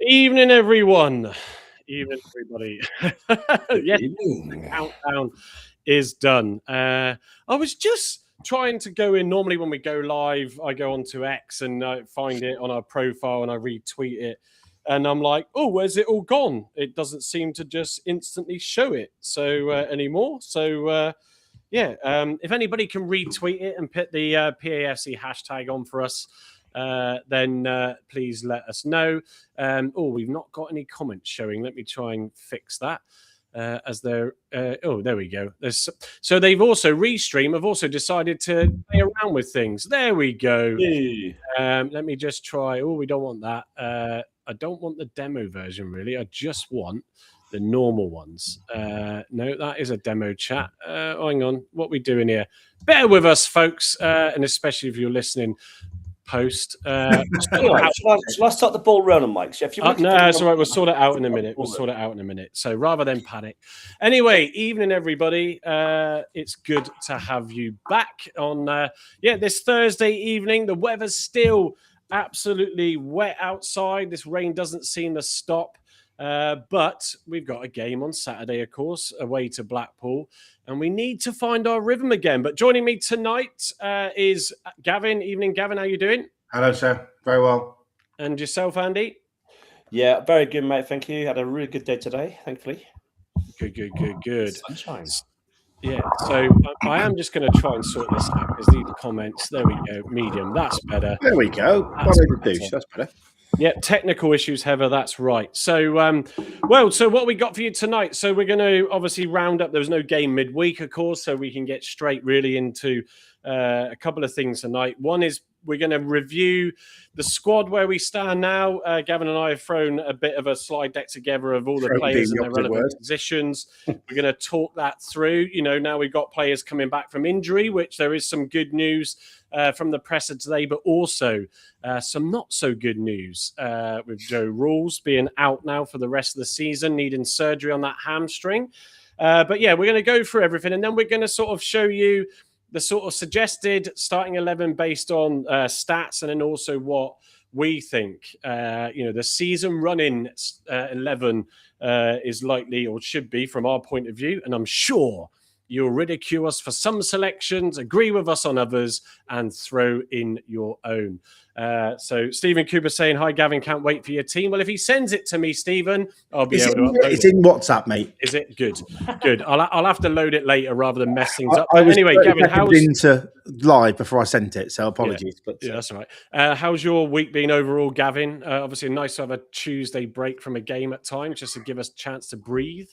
Evening, everyone. Evening, everybody. Yes, the Evening. countdown is done. I was just trying to go in. Normally, when we go live, I go onto X and find it on our profile and I retweet it. And I'm like, oh, where's it all gone? It doesn't seem to just instantly show it anymore. If anybody can retweet it and put the PAFC hashtag on for us, then please let us know. We've not got any comments showing. Let me try and fix that. There we go. So they've also Restream have also decided to play around with things. There we go. Let me just try. Oh, we don't want that. I don't want the demo version really. I just want the normal ones. No, that is a demo chat. Hang on, what are we doing here? Bear with us, folks, and especially if you're listening post. Anyway, shall I start the ball rolling, Mike? So if you no, it's all right. We'll sort it out in a minute. So rather than panic. Anyway, evening, everybody. It's good to have you back on, this Thursday evening. The weather's still absolutely wet outside. This rain doesn't seem to stop. But we've got a game on Saturday, of course, away to Blackpool, and we need to find our rhythm again. But joining me tonight is Gavin. Evening, Gavin. How you doing? Hello, sir. Very well. And yourself, Andy? Yeah, very good, mate. Thank you. Had a really good day today, thankfully. Good. Sunshine. Yeah, so I am just going to try and sort this out because these comments, there we go, medium, that's better. There we go. That's better. Yeah, technical issues, Heather, that's right. So, so what we got for you tonight? So we're going to obviously round up. There was no game midweek, of course, so we can get straight really into a couple of things tonight. One is we're going to review the squad where we stand now. Gavin and I have thrown a bit of a slide deck together of all the players in their relevant positions. We're going to talk that through. You know, now we've got players coming back from injury, which there is some good news from the presser today, but also some not so good news with Joe Rules being out now for the rest of the season, needing surgery on that hamstring. But yeah, we're going to go through everything, and then we're going to sort of show you the sort of suggested starting 11 based on stats, and then also what we think, the season running 11 is likely or should be from our point of view. And I'm sure you'll ridicule us for some selections, agree with us on others, and throw in your own. So Stephen Cooper saying, hi, Gavin, can't wait for your team. Well, if he sends it to me, Stephen, I'll be able to upload it. It's in WhatsApp, mate. Is it? Good. I'll have to load it later rather than mess things up. Anyway, Gavin, how's... into live before I sent it, so apologies. Yeah, that's all right. How's your week been overall, Gavin? Obviously, nice to have a Tuesday break from a game at times, just to give us a chance to breathe.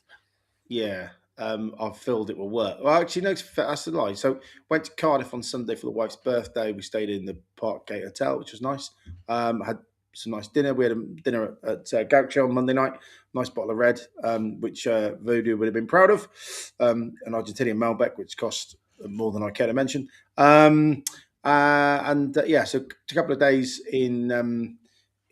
Yeah. I've filled it with work. Well, actually, no, that's a lie. So went to Cardiff on Sunday for the wife's birthday. We stayed in the Parkgate Hotel, which was nice. Had some nice dinner. We had a dinner at Gaucho on Monday night. Nice bottle of red, which Voodoo would have been proud of. An Argentinian Malbec, which cost more than I care to mention. So a couple of days in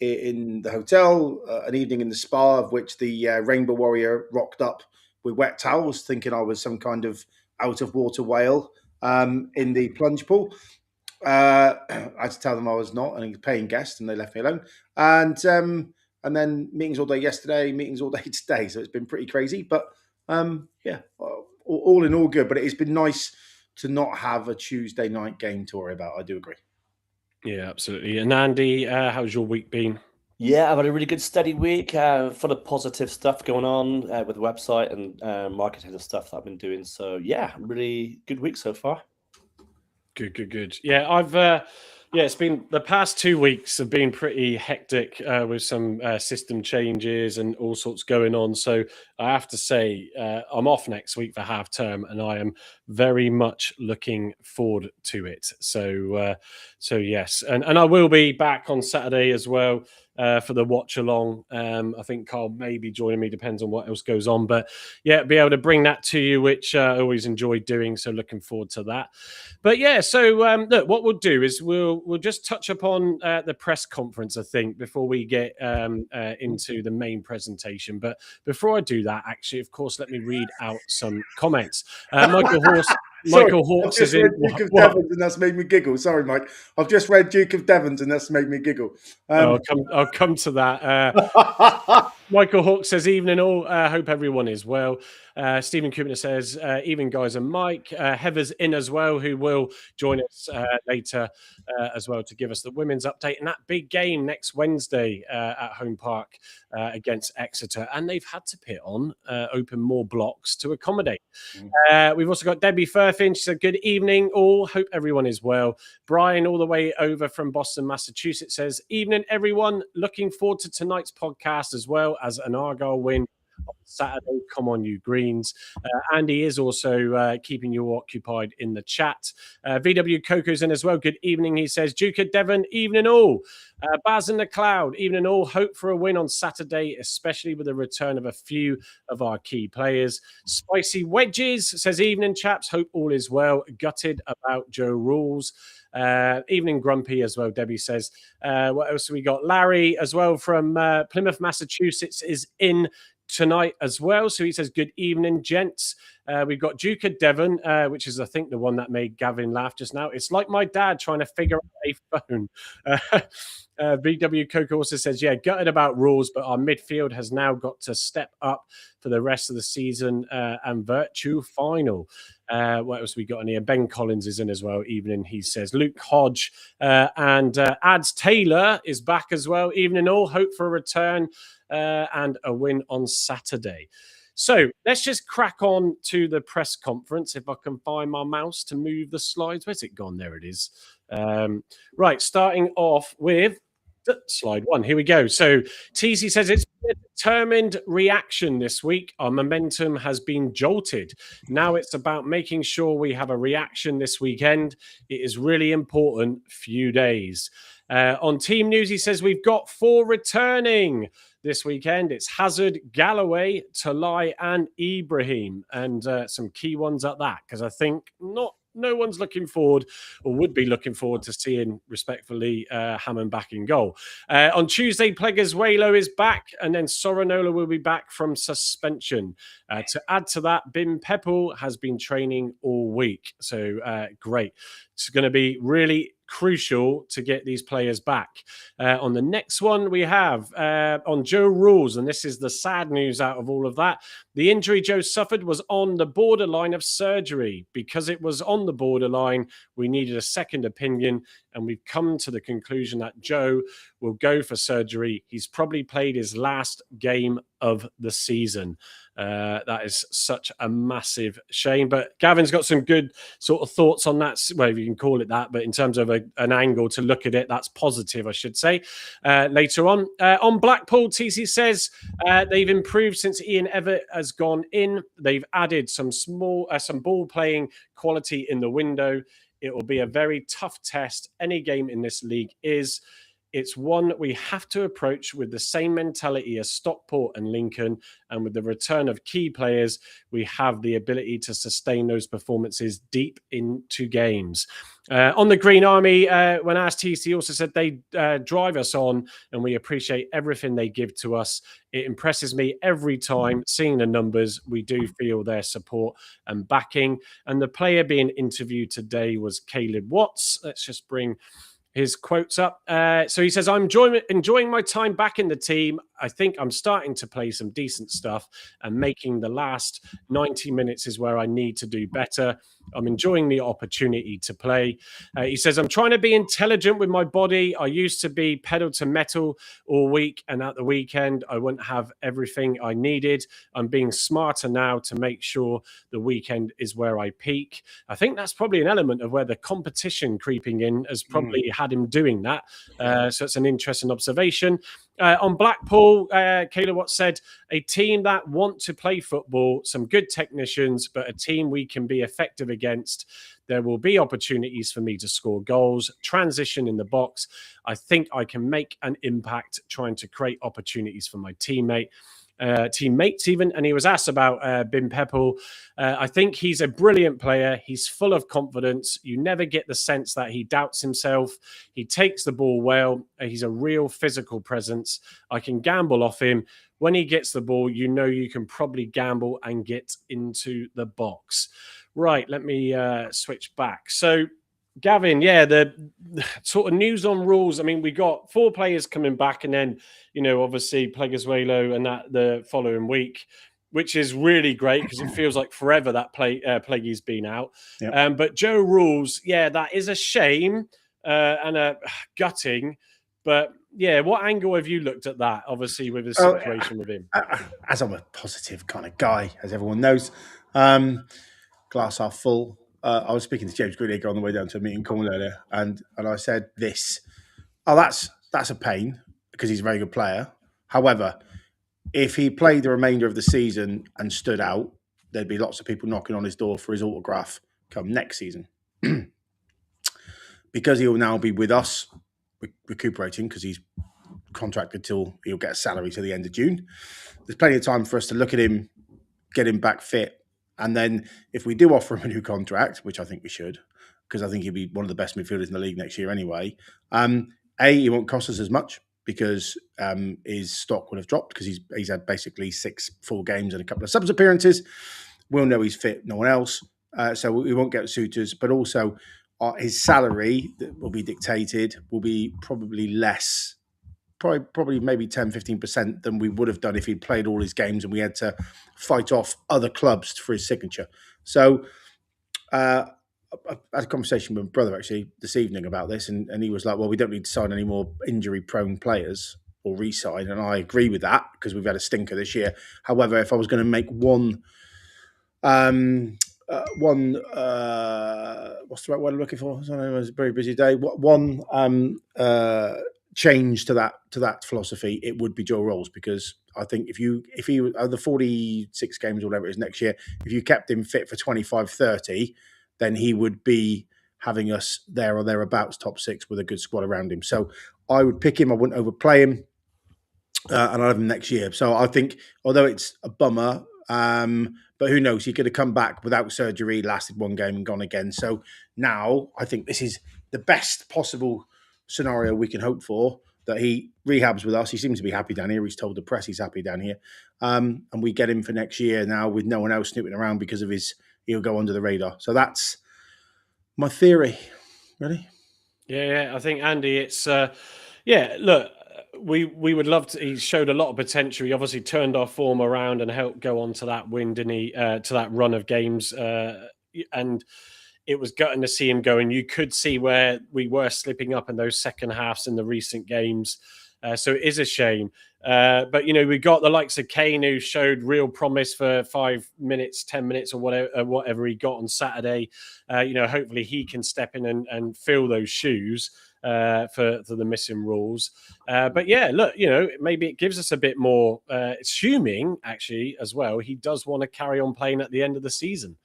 the hotel, an evening in the spa, of which the Rainbow Warrior rocked up with wet towels, thinking I was some kind of out-of-water whale in the plunge pool. I had to tell them I was not, and he was a paying guest, and they left me alone. And then meetings all day yesterday, meetings all day today. So it's been pretty crazy. But all in all good. But it's been nice to not have a Tuesday night game to worry about. I do agree. Yeah, absolutely. And Andy, how's your week been? Yeah, I've had a really good steady week, full of positive stuff going on with the website and marketing and stuff that I've been doing. So yeah, really good week so far. Good. Yeah, it's been the past 2 weeks have been pretty hectic with some system changes and all sorts going on. So I have to say, I'm off next week for half term, and I am very much looking forward to it. So yes, and I will be back on Saturday as well. For the watch along. I think Carl may be joining me, depends on what else goes on. But yeah, be able to bring that to you, which I always enjoy doing. So looking forward to that. But yeah, so look, what we'll do is we'll just touch upon the press conference, I think, before we get into the main presentation. But before I do that, actually, of course, let me read out some comments. Michael Horse. Michael Hawks I've is just in. read Duke of Devons and that's made me giggle. Sorry, Mike. I've just read Duke of Devons and that's made me giggle. I'll come to that. Michael Hawk says, evening all. Hope everyone is well. Stephen Kubner says, evening guys and Mike. Heather's in as well, who will join us later as well to give us the women's update. And that big game next Wednesday at Home Park against Exeter. And they've had to pit on, open more blocks to accommodate. We've also got Debbie Furfin. She said, good evening all. Hope everyone is well. Brian, all the way over from Boston, Massachusetts, says, evening everyone. Looking forward to tonight's podcast as well as an Argyle win on Saturday. Come on, you Greens. Andy is also keeping you occupied in the chat. VW Coco's in as well. Good evening, he says. Duke of Devon, evening all. Baz in the Cloud, evening all. Hope for a win on Saturday, especially with the return of a few of our key players. Spicy Wedges says, evening chaps. Hope all is well. Gutted about Joe Rules. Evening Grumpy as well, Debbie says. What else have we got? Larry as well from Plymouth, Massachusetts is in tonight as well. So he says, good evening, gents. We've got Duke of Devon, which is, I think, the one that made Gavin laugh just now. It's like my dad trying to figure out a phone. VW Coco also says, yeah, gutted about rules, but our midfield has now got to step up for the rest of the season and virtue final. What else we got in here? Ben Collins is in as well. Evening, he says. Luke Hodge and Ads Taylor is back as well. Evening all. Hope for a return and a win on Saturday. So let's just crack on to the press conference. If I can find my mouse to move the slides. Where's it gone? There it is. Right, starting off with slide one. Here we go. So TC says it's a determined reaction this week. Our momentum has been jolted. Now it's about making sure we have a reaction this weekend. It is really important few days. On team news, he says we've got 4 returning this weekend. It's Hazard, Galloway, Talai, and Ibrahim, and some key ones at that, because I think no one's looking forward or would be looking forward to seeing, respectfully, Hammond back in goal. On Tuesday, Pleguezuelo is back, and then Sorinola will be back from suspension. To add to that, Bim Peppel has been training all week. So great. It's going to be really crucial to get these players back. On the next one, we have on Joe Rules, and this is the sad news out of all of that. The injury Joe suffered was on the borderline of surgery. Because it was on the borderline, we needed a second opinion, and we've come to the conclusion that Joe will go for surgery. He's probably played his last game of the season. That is such a massive shame. But Gavin's got some good sort of thoughts on that. Well, if you can call it that, but in terms of an angle to look at it, that's positive, I should say. Later on. On Blackpool, TC says they've improved since Ian Everett has gone in. They've added some ball playing quality in the window. It will be a very tough test. Any game in this league is. It's one we have to approach with the same mentality as Stockport and Lincoln. And with the return of key players, we have the ability to sustain those performances deep into games. On the Green Army, when asked, TC also said they drive us on and we appreciate everything they give to us. It impresses me every time seeing the numbers. We do feel their support and backing. And the player being interviewed today was Caleb Watts. Let's just bring his quotes up. So he says, I'm enjoying my time back in the team. I think I'm starting to play some decent stuff, and making the last 90 minutes is where I need to do better. I'm enjoying the opportunity to play. He says, I'm trying to be intelligent with my body. I used to be pedal to metal all week, and at the weekend, I wouldn't have everything I needed. I'm being smarter now to make sure the weekend is where I peak. I think that's probably an element of where the competition creeping in has probably had him doing that. So it's an interesting observation. On Blackpool, Kayla Watts said, a team that want to play football, some good technicians, but a team we can be effective against. There will be opportunities for me to score goals, transition in the box. I think I can make an impact trying to create opportunities for my teammates even. And he was asked about Bim Peppel. I think he's a brilliant player. He's full of confidence. You never get the sense that he doubts himself. He takes the ball well. He's a real physical presence. I can gamble off him. When he gets the ball, you know you can probably gamble and get into the box. Right, let me switch back. So, Gavin, yeah, the sort of news on rules. I mean, we got 4 players coming back, and then, obviously Plegazuelo and that the following week, which is really great because it feels like forever that Pleggy's been out. Yep. But Joe rules, yeah, that is a shame and a gutting. But yeah, what angle have you looked at that? Obviously, with the situation with him, as I'm a positive kind of guy, as everyone knows, glass half full. I was speaking to James Grealish on the way down to a meeting call earlier, and I said this: "Oh, that's a pain because he's a very good player. However, if he played the remainder of the season and stood out, there'd be lots of people knocking on his door for his autograph come next season." Because he'll now be with us, recuperating because he's contracted till he'll get a salary to the end of June. There's plenty of time for us to look at him, get him back fit, and then if we do offer him a new contract, which I think we should, because I think he'll be one of the best midfielders in the league next year anyway. He won't cost us as much because his stock will have dropped because he's had basically 6 full games and a couple of subs appearances. We'll know he's fit, no one else. So we won't get suitors, but also his salary that will be dictated will be probably less, probably maybe 10-15% than we would have done if he'd played all his games and we had to fight off other clubs for his signature. So I had a conversation with my brother actually this evening about this, and he was like, well, we don't need to sign any more injury-prone players or re-sign, and I agree with that because we've had a stinker this year. However, if I was going to make one what's the right word I'm looking for? I don't know, it was a very busy day. One change to that philosophy, it would be Joe Rolls, because I think if he the 46 games or whatever it is next year, if you kept him fit for 25-30, then he would be having us there or thereabouts top 6 with a good squad around him. So I would pick him. I wouldn't overplay him, and I'll have him next year. So I think, although it's a bummer, but who knows? He could have come back without surgery, lasted 1 game and gone again. So now I think this is the best possible scenario we can hope for, that he rehabs with us. He seems to be happy down here. He's told the press he's happy down here. And we get him for next year now with no one else snooping around because of he'll go under the radar. So that's my theory. Ready? Yeah, I think, Andy, it's, look, we would love to. He showed a lot of potential. He obviously turned our form around and helped go on to that win, didn't he? To that run of games, and it was gutting to see him go. And you could see where we were slipping up in those second halves in the recent games. So it is a shame. But we got the likes of Kane, who showed real promise for 5 minutes, 10 minutes, or whatever he got on Saturday. Hopefully he can step in and fill those shoes for the missing rules. But yeah, look, maybe it gives us a bit more, assuming actually as well, he does want to carry on playing at the end of the season.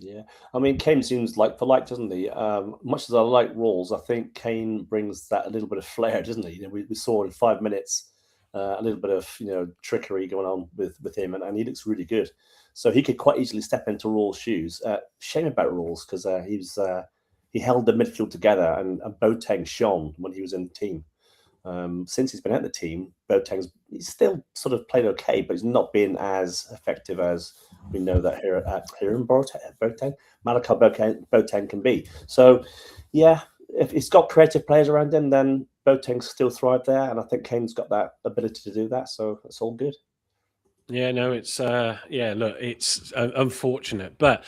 Yeah, I mean, Kane seems like for like, doesn't he? Much as I like Rawls, I think Kane brings that a little bit of flair, doesn't he? We saw in 5 minutes a little bit of trickery going on with him, and he looks really good. So he could quite easily step into Rawls' shoes. Shame about Rawls because he held the midfield together, and Boateng shone when he was in the team. Since he's been at the team, he's still sort of played okay, but he's not been as effective as we know that here in Boateng, Malachi Boateng can be. So, yeah, if he's got creative players around him, then Boateng still thrive there, and I think Kane's got that ability to do that. So it's all good. Yeah, no, it's look, it's unfortunate, but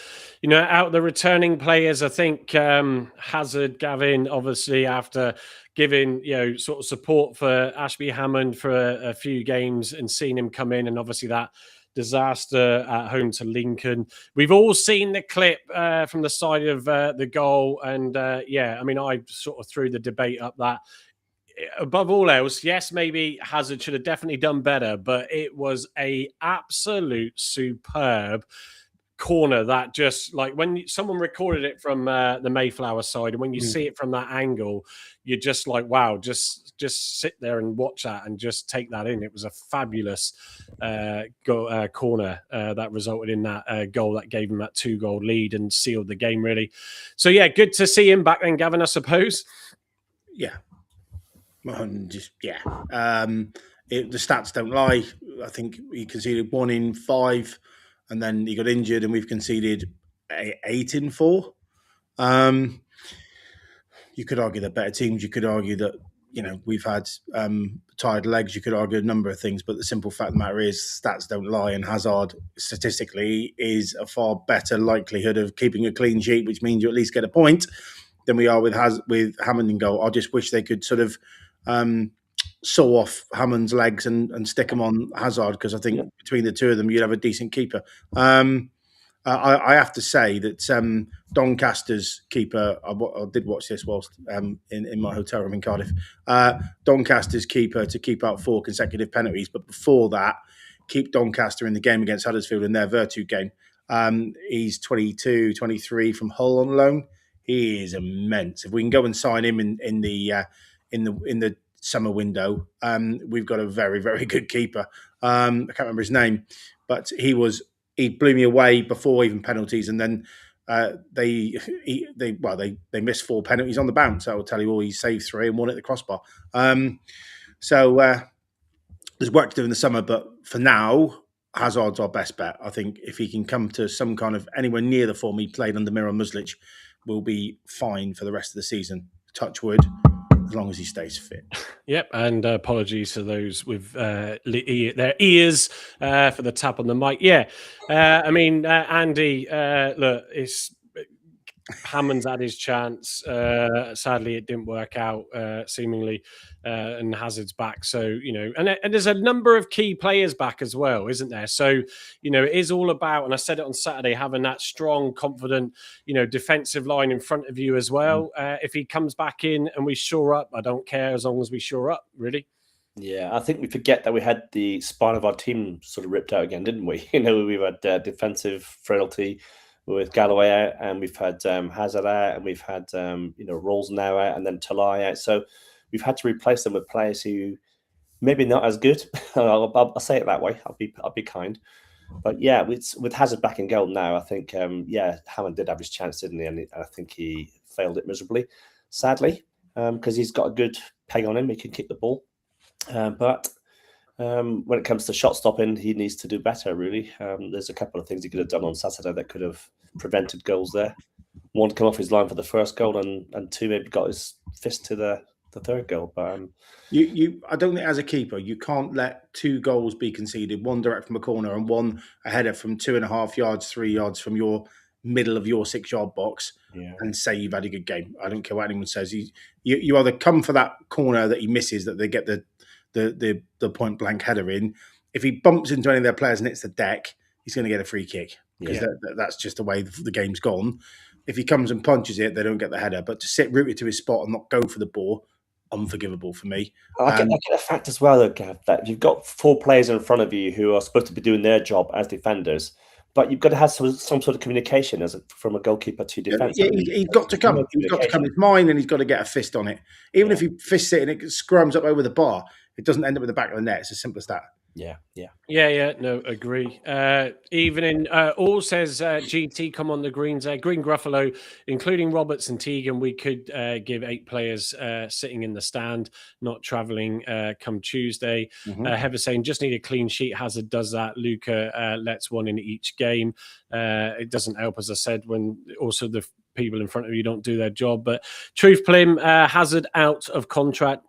out of the returning players, I think Hazard, Gavin, obviously after giving sort of support for Ashby Hammond for a few games and seeing him come in, and obviously that disaster at home to Lincoln. We've all seen the clip from the side of the goal, and I mean, I sort of threw the debate up that, above all else, yes, maybe Hazard should have definitely done better, but it was a absolute superb corner that just, like, when someone recorded it from the Mayflower side, and when you see it from that angle, you're just like, wow, just sit there and watch that and just take that in. It was a fabulous corner that resulted in that goal that gave him that 2-goal lead and sealed the game, really. So yeah, good to see him back then, Gavin, I suppose. Yeah. The stats don't lie. I think he conceded 1 in 5, and then he got injured, and we've conceded 8 in 4. You could argue they're better teams. You could argue that, we've had tired legs. You could argue a number of things, but the simple fact of the matter is stats don't lie, and Hazard statistically is a far better likelihood of keeping a clean sheet, which means you at least get a point, than we are with Hammond in goal. I just wish they could sort of saw off Hammond's legs and stick them on Hazard, because I think between the two of them, you'd have a decent keeper. I have to say that Doncaster's keeper, I did watch this whilst in my hotel room in Cardiff, Doncaster's keeper to keep out 4 consecutive penalties, but before that, keep Doncaster in the game against Huddersfield in their Virtue game. He's 22, 23 from Hull on loan. He is immense. If we can go and sign him in the summer window, we've got a very, very good keeper. I can't remember his name, but he blew me away before even penalties, and then they missed 4 penalties on the bounce. I will tell you all, he saved 3 and 1 at the crossbar. So there's work to do in the summer, but for now, Hazard's our best bet. I think if he can come to some kind of anywhere near the form he played under Miran Muslic, we'll be fine for the rest of the season. Touch wood, as long as he stays fit. Yep, and apologies to those with their ears for the tap on the mic. Yeah, Andy, look, Hammond's had his chance. Sadly, it didn't work out, seemingly, and Hazard's back. So, and there's a number of key players back as well, isn't there? So, it is all about, and I said it on Saturday, having that strong, confident, defensive line in front of you as well. If he comes back in and we shore up, I don't care as long as we shore up, really. Yeah, I think we forget that we had the spine of our team sort of ripped out again, didn't we? We've had defensive frailty with Galloway out, and we've had Hazard out, and we've had Rolls now out, and then Talai out. So we've had to replace them with players who maybe not as good. I'll say it that way. I'll be kind. But yeah, with Hazard back in goal now, I think Hammond did have his chance, didn't he? And I think he failed it miserably, sadly, because he's got a good peg on him. He can kick the ball, but when it comes to shot stopping, he needs to do better, really. There's a couple of things he could have done on Saturday that could have prevented goals there. 1, come off his line for the first goal, and 2, maybe got his fist to the third goal. But I don't think as a keeper, you can't let 2 goals be conceded, 1 direct from a corner and 1 a header from 2.5 yards, 3 yards from your middle of your 6-yard box, and say you've had a good game. I don't care what anyone says. You either come for that corner that he misses, that they get the point blank header in. If he bumps into any of their players and hits the deck, he's going to get a free kick, because that's just the way the game's gone. If he comes and punches it, they don't get the header. But to sit rooted to his spot and not go for the ball, unforgivable for me. I get a fact as well, though, Gav, that you've got 4 players in front of you who are supposed to be doing their job as defenders, but you've got to have some sort of communication from a goalkeeper to defence. Yeah, he's got to come. He's got to come. It's mine, and he's got to get a fist on it. Even if he fists it and it scrums up over the bar, it doesn't end up in the back of the net. It's as simple as that. Yeah. No, agree. Evening. All says GT, come on the greens there. Green Gruffalo, including Roberts and Teagan, we could give 8 players sitting in the stand, not travelling come Tuesday. Heather saying, just need a clean sheet. Hazard does that. Luca lets 1 in each game. It doesn't help, as I said, when also the people in front of you don't do their job. But Truth Plim, Hazard out of contract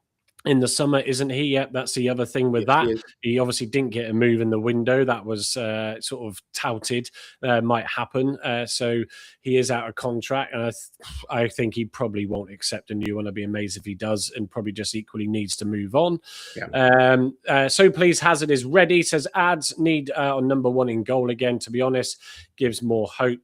in the summer, isn't he? Yep, that's the other thing with that. He obviously didn't get a move in the window. That was sort of touted might happen. So he is out of contract, and I think he probably won't accept a new one. I'd be amazed if he does, and probably just equally needs to move on. So please, Hazard is ready. Says ads need on number 1 in goal again. To be honest, gives more hope.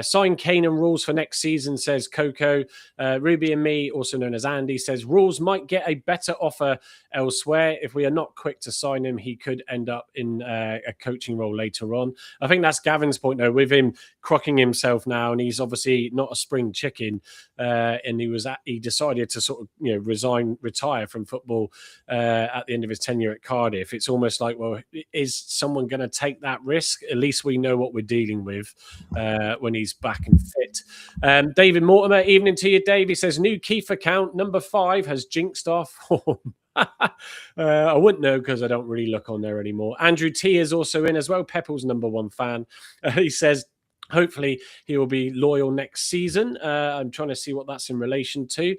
Sign Kane and Rules for next season, says Coco. Ruby and me, also known as Andy, says Rules might get a better offer elsewhere. If we are not quick to sign him, he could end up in a coaching role later on. I think that's Gavin's point, though, with him crocking himself now, and he's obviously not a spring chicken, and he decided to sort of retire from football at the end of his tenure at Cardiff. It's almost like, well, is someone going to take that risk? At least we know what we're dealing with when he's back and fit. David Mortimer, evening to you, Dave. He says, new Keith account, number 5, has jinxed our form. I wouldn't know because I don't really look on there anymore. Andrew T is also in as well. Pepple's number 1 fan. He says, Hopefully he will be loyal next season. I'm trying to see what that's in relation to.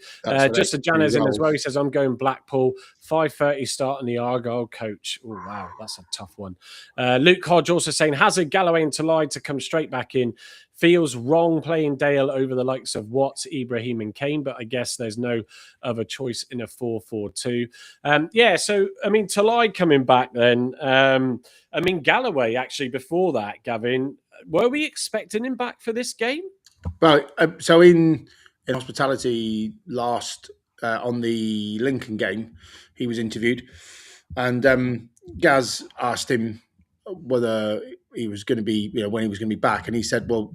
Just a Janez in as well. He says, I'm going Blackpool, 5:30 start on the Argyle coach. Oh, wow. That's a tough one. Luke Hodge also saying, Hazard, Galloway and Talai to come straight back in. Feels wrong playing Dale over the likes of Watts, Ibrahim and Kane, but I guess there's no other choice in a 4-4-2. So, I mean, Talai coming back then. I mean, Galloway, actually, before that, Gavin, were we expecting him back for this game? Well, so in hospitality last on the Lincoln game, he was interviewed, and Gaz asked him whether he was going to be, when he was going to be back, and he said, "Well,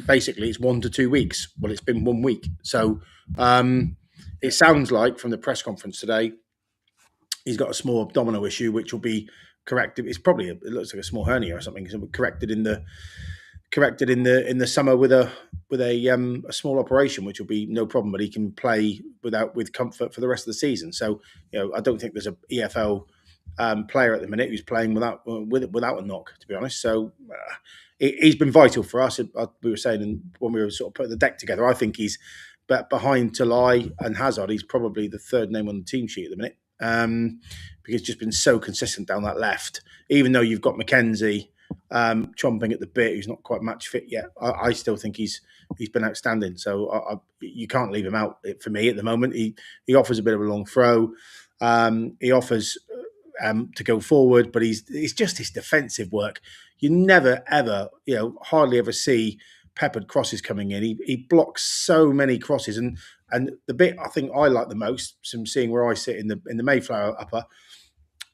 basically, it's 1 to 2 weeks." Well, it's been 1 week, so it sounds like from the press conference today, he's got a small abdominal issue, which will be corrected. It looks like a small hernia or something. So corrected in the summer with a small operation, which will be no problem. But he can play with comfort for the rest of the season. So I don't think there's a EFL player at the minute who's playing without a knock, to be honest. So he's been vital for us. We were saying when we were sort of putting the deck together, I think he's behind Talai and Hazard. He's probably the third name on the team sheet at the minute. Because he's just been so consistent down that left, even though you've got Mackenzie chomping at the bit, who's not quite match fit yet. I still think he's been outstanding. So you can't leave him out for me at the moment. He offers a bit of a long throw. He offers to go forward, but it's just his defensive work. You never ever, hardly ever see peppered crosses coming in. He blocks so many crosses, and the bit I think I like the most, from seeing where I sit in the Mayflower upper,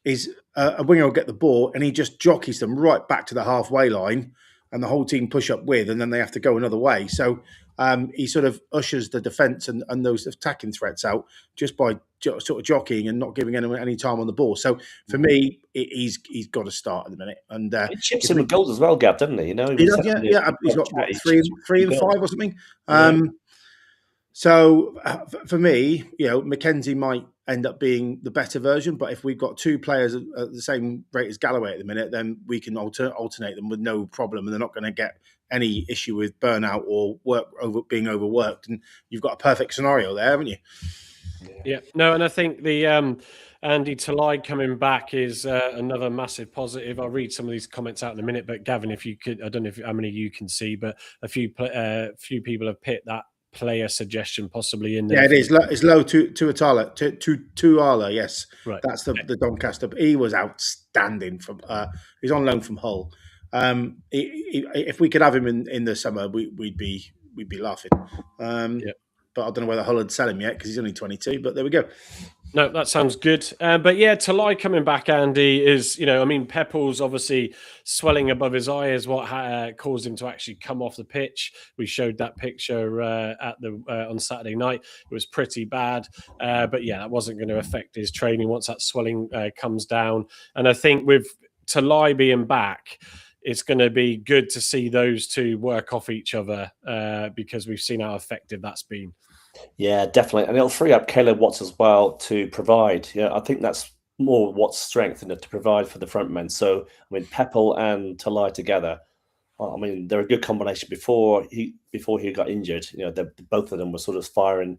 is a winger will get the ball and he just jockeys them right back to the halfway line, and the whole team push up with, and then they have to go another way. So he sort of ushers the defence and those attacking threats out just by sort of jockeying and not giving anyone any time on the ball. So for me, he's got to start at the minute. And he chips in with goals as well, Gav, doesn't he? He does, yeah. He's got what, three and 5 or something. Yeah. So for me, Mackenzie might end up being the better version, but if we've got two players at the same rate as Galloway at the minute, then we can alternate them with no problem, and they're not going to get any issue with burnout or being overworked. And you've got a perfect scenario there, haven't you? Yeah. No, and I think the Andy Talai coming back is another massive positive. I'll read some of these comments out in a minute, but Gavin, if you could, I don't know how many you can see, but a few people have picked that player suggestion possibly in there. Yeah, it is. It's low to Atala, to Arla. Yes, right. That's the Doncaster. He was outstanding from. He's on loan from Hull. If we could have him in the summer, we'd be laughing. But I don't know whether Hull would sell him yet because he's only 22. But there we go. No, that sounds good. But yeah, Talai coming back, Andy, is, Pepple's obviously swelling above his eye is what caused him to actually come off the pitch. We showed that picture on Saturday night. It was pretty bad. But yeah, that wasn't going to affect his training once that swelling comes down. And I think with Talai being back, it's going to be good to see those two work off each other because we've seen how effective that's been. Yeah, definitely. And it'll free up Caleb Watts as well to provide. Yeah, I think that's more Watts' strength to provide for the front men. So, I mean, Pepple and Talai together, I mean, they're a good combination before he got injured. Both of them were sort of firing,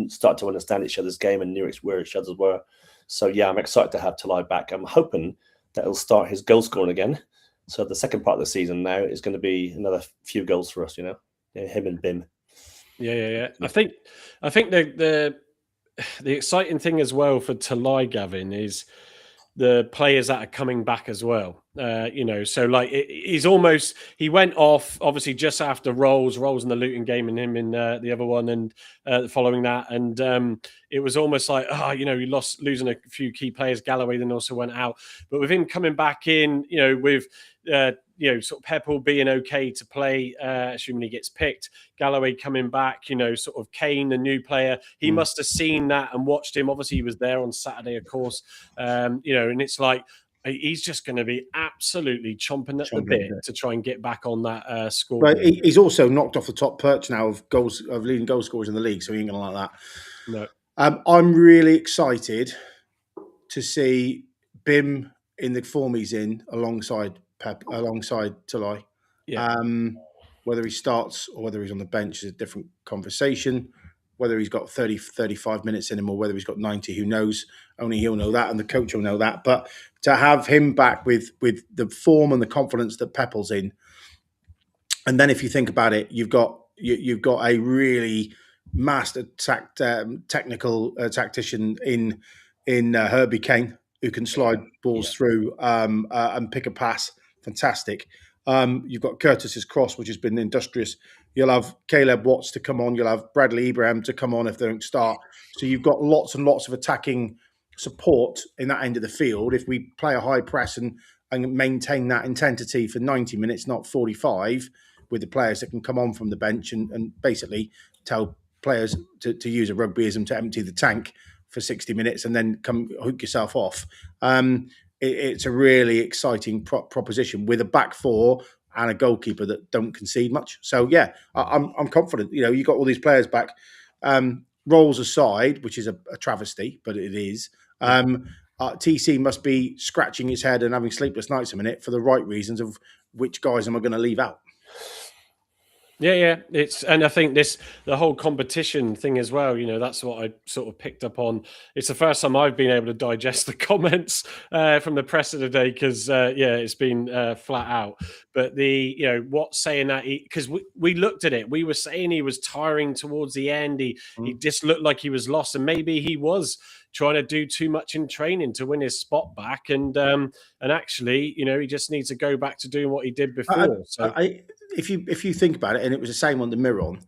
started to understand each other's game and knew where each other were. So, yeah, I'm excited to have Talai back. I'm hoping that he'll start his goal scoring again. So the second part of the season now is going to be another few goals for us, him and Bim. Yeah. I think the exciting thing as well for Talai, Gavin, is the players that are coming back as well. So like he went off obviously just after Rolls in the Luton game and him in the other one, and following that, and it was almost like he losing a few key players. Galloway then also went out, but with him coming back in, with sort of Pepple being okay to play, assuming he gets picked. Galloway coming back, sort of Kane, the new player. He must have seen that and watched him. Obviously, he was there on Saturday, of course. And it's like he's just going to be absolutely chomping at the bit to try and get back on that score. But he's also knocked off the top perch now of leading goal scorers in the league, so he ain't going to like that. No. I'm really excited to see Bim in the form he's in alongside Talai. Yeah. Whether he starts or whether he's on the bench is a different conversation. Whether he's got 30, 35 minutes in him or whether he's got 90, who knows? Only he'll know that and the coach will know that. But to have him back with the form and the confidence that Peppel's in, and then if you think about it, you've got a really master technical tactician in Herbie Kane, who can slide balls through and pick a pass. Fantastic. You've got Curtis's cross, which has been industrious. You'll have Caleb Watts to come on. You'll have Bradley Ibrahim to come on if they don't start. So you've got lots and lots of attacking support in that end of the field. If we play a high press and maintain that intensity for 90 minutes, not 45, with the players that can come on from the bench and basically tell players to use a rugbyism to empty the tank for 60 minutes and then come hook yourself off. It's a really exciting proposition with a back four and a goalkeeper that don't concede much. So yeah, I'm confident. You know, you got all these players back. Roles aside, which is a travesty, but it is. TC must be scratching his head and having sleepless nights a minute for the right reasons of which guys am I going to leave out. Yeah. And I think the whole competition thing as well, you know, that's what I sort of picked up on. It's the first time I've been able to digest the comments from the press of the day because, it's been flat out. But what's saying that, because we looked at it, we were saying he was tiring towards the end. He just looked like he was lost, and maybe he was trying to do too much in training to win his spot back. And actually, you know, he just needs to go back to doing what he did before. If you think about it, and it was the same on the Miron,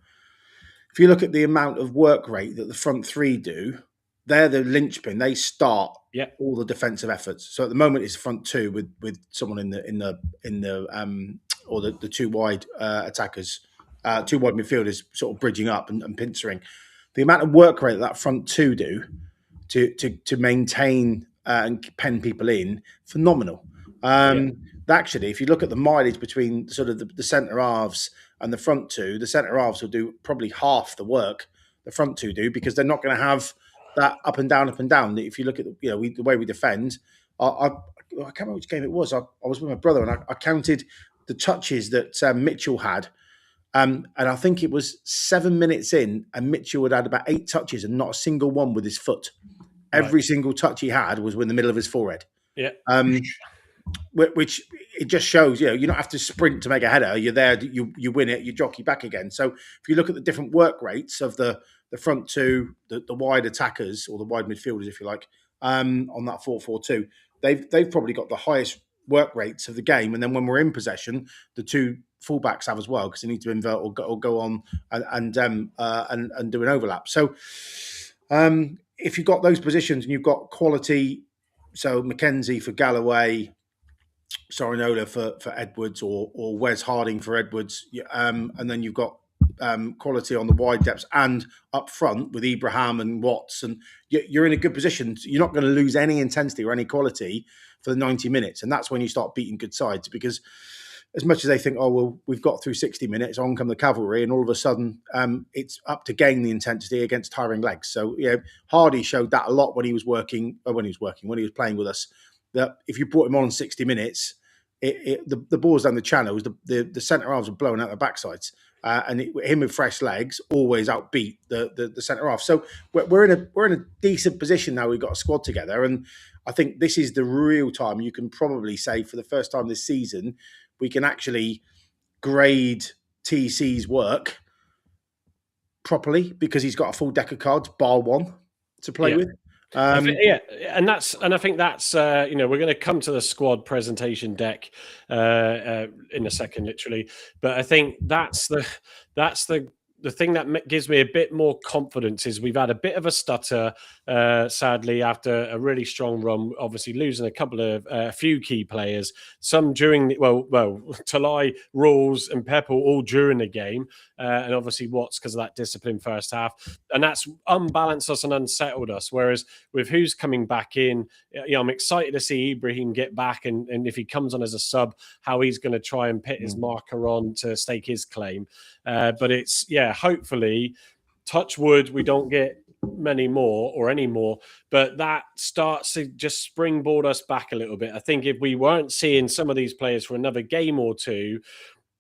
if you look at the amount of work rate that the front three do, they're the linchpin. They start all the defensive efforts. So at the moment, it's front two with someone in the or the two wide attackers, two wide midfielders sort of bridging up and pincering. The amount of work rate that front two do to maintain and pen people in, phenomenal. Actually, if you look at the mileage between sort of the centre halves and the front two, the centre halves will do probably half the work the front two do because they're not going to have that up and down. If you look at the way we defend, I can't remember which game it was. I was with my brother and I counted the touches that Mitchell had. And I think it was 7 minutes in, and Mitchell had about 8 touches and not a single one with his foot. Every single touch he had was in the middle of his forehead. Yeah. Which it just shows, you don't have to sprint to make a header. You're there, you win it, you jockey back again. So if you look at the different work rates of the front two, the wide attackers or the wide midfielders, if you like, on that 4-4-2, they've probably got the highest work rates of the game. And then when we're in possession, the two fullbacks have as well because they need to invert or go on and do an overlap. So if you've got those positions and you've got quality, so Mackenzie for Galloway, Sorinola for Edwards or Wes Harding for Edwards, and then you've got quality on the wide depths and up front with Ibrahim and Watts, and you're in a good position. You're not going to lose any intensity or any quality for the 90 minutes, and that's when you start beating good sides because as much as they think, oh, well, we've got through 60 minutes, on come the cavalry, and all of a sudden it's up to gain the intensity against tiring legs. So, Hardy showed that a lot when he was playing with us, that if you brought him on 60 minutes, the balls down the channels, the centre halves are blowing out the backsides. And him with fresh legs always outbeat the centre half. So we're in a decent position now. We've got a squad together, and I think this is the real time you can probably say for the first time this season we can actually grade TC's work properly because he's got a full deck of cards, bar one, to play with. And I think that's we're going to come to the squad presentation deck in a second, literally. But I think that's the thing that gives me a bit more confidence is we've had a bit of a stutter, sadly, after a really strong run. Obviously, losing a few key players, some during Talai, Rawls, and Peppel all during the game, and obviously Watts because of that discipline first half, and that's unbalanced us and unsettled us. Whereas with who's coming back in, I'm excited to see Ibrahim get back, and if he comes on as a sub, how he's going to try and pit his marker on to stake his claim. But it's hopefully, touch wood, we don't get many more or any more, but that starts to just springboard us back a little bit. I think if we weren't seeing some of these players for another game or two,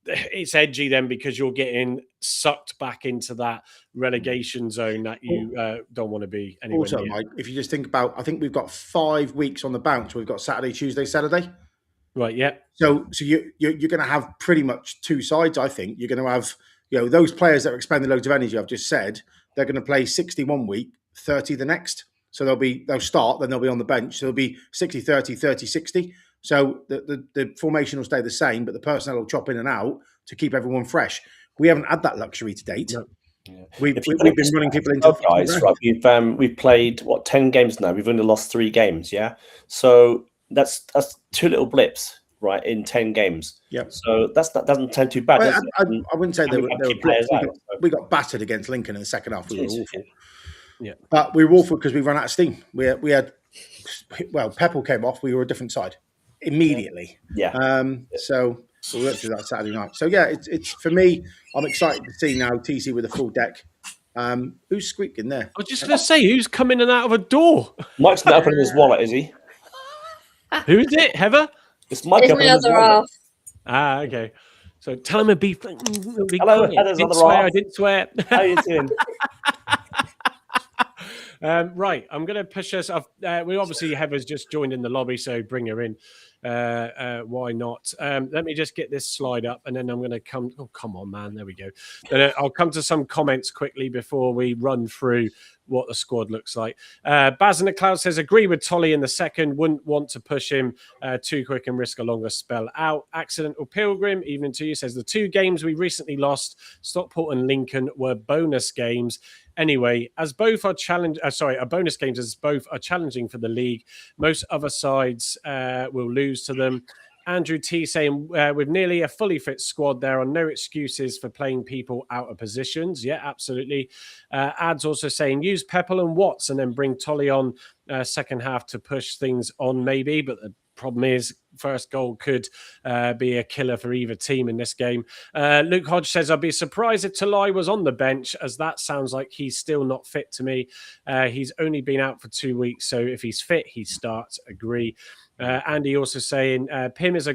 it's edgy then because you're getting sucked back into that relegation zone that you don't want to be anywhere Also, near. Mike, if you just think about, I think we've got 5 weeks on the bounce. We've got Saturday, Tuesday, Saturday. Right, yeah. So you're going to have pretty much 2 sides. I think you're going to have those players that are expending loads of energy. I've just said they're going to play 60 one week, 30 the next. So they'll start, then they'll be on the bench. So it'll be 60, 30, 30, 60. So the formation will stay the same, but the personnel will chop in and out to keep everyone fresh. We haven't had that luxury to date. No. Yeah. We've been running people into guys. Right, we've played 10 games now. We've only lost 3 games. Yeah, so that's 2 little blips, right, in 10 games. Yeah. So that doesn't sound too bad. Well, I wouldn't say they were players we got battered against Lincoln in the second half. We were awful. Yeah, but we were awful because we ran out of steam. We had Pepple came off. We were a different side immediately. Yeah. So we went through that Saturday night. So yeah, it's for me. I'm excited to see now TC with a full deck. Who's squeaking there? I was just going to say, who's coming in and out of a door? Mike's not opening his wallet, is he? Who is it? Heather? It's Mike It's opening my his other wallet. half. Okay. So tell him be Hello, quiet. Heather's Didn't other swear, half. I didn't swear. How you doing? Right, I'm going to push us off. We obviously Heather's just joined in the lobby, so bring her in. Why not? Let me just get this slide up, and then I'm going to come. Oh, come on, man! There we go. I'll come to some comments quickly before we run through what the squad looks like. Baz in the Cloud says, agree with Tolly in the second. Wouldn't want to push him too quick and risk a longer spell out. Accidental Pilgrim, evening to you, says the 2 games we recently lost, Stockport and Lincoln, were bonus games. Anyway, as both are bonus games as both are challenging for the league. Most other sides will lose to them. Andrew T saying, with nearly a fully fit squad, there are no excuses for playing people out of positions. Yeah, absolutely. Ads also saying, use Pepple and Watts and then bring Tolly on second half to push things on maybe. But the problem is first goal could be a killer for either team in this game. Luke Hodge says, I'd be surprised if Talai was on the bench, as that sounds like he's still not fit to me. He's only been out for 2 weeks, so if he's fit, he starts. Agree. Andy also saying Pim is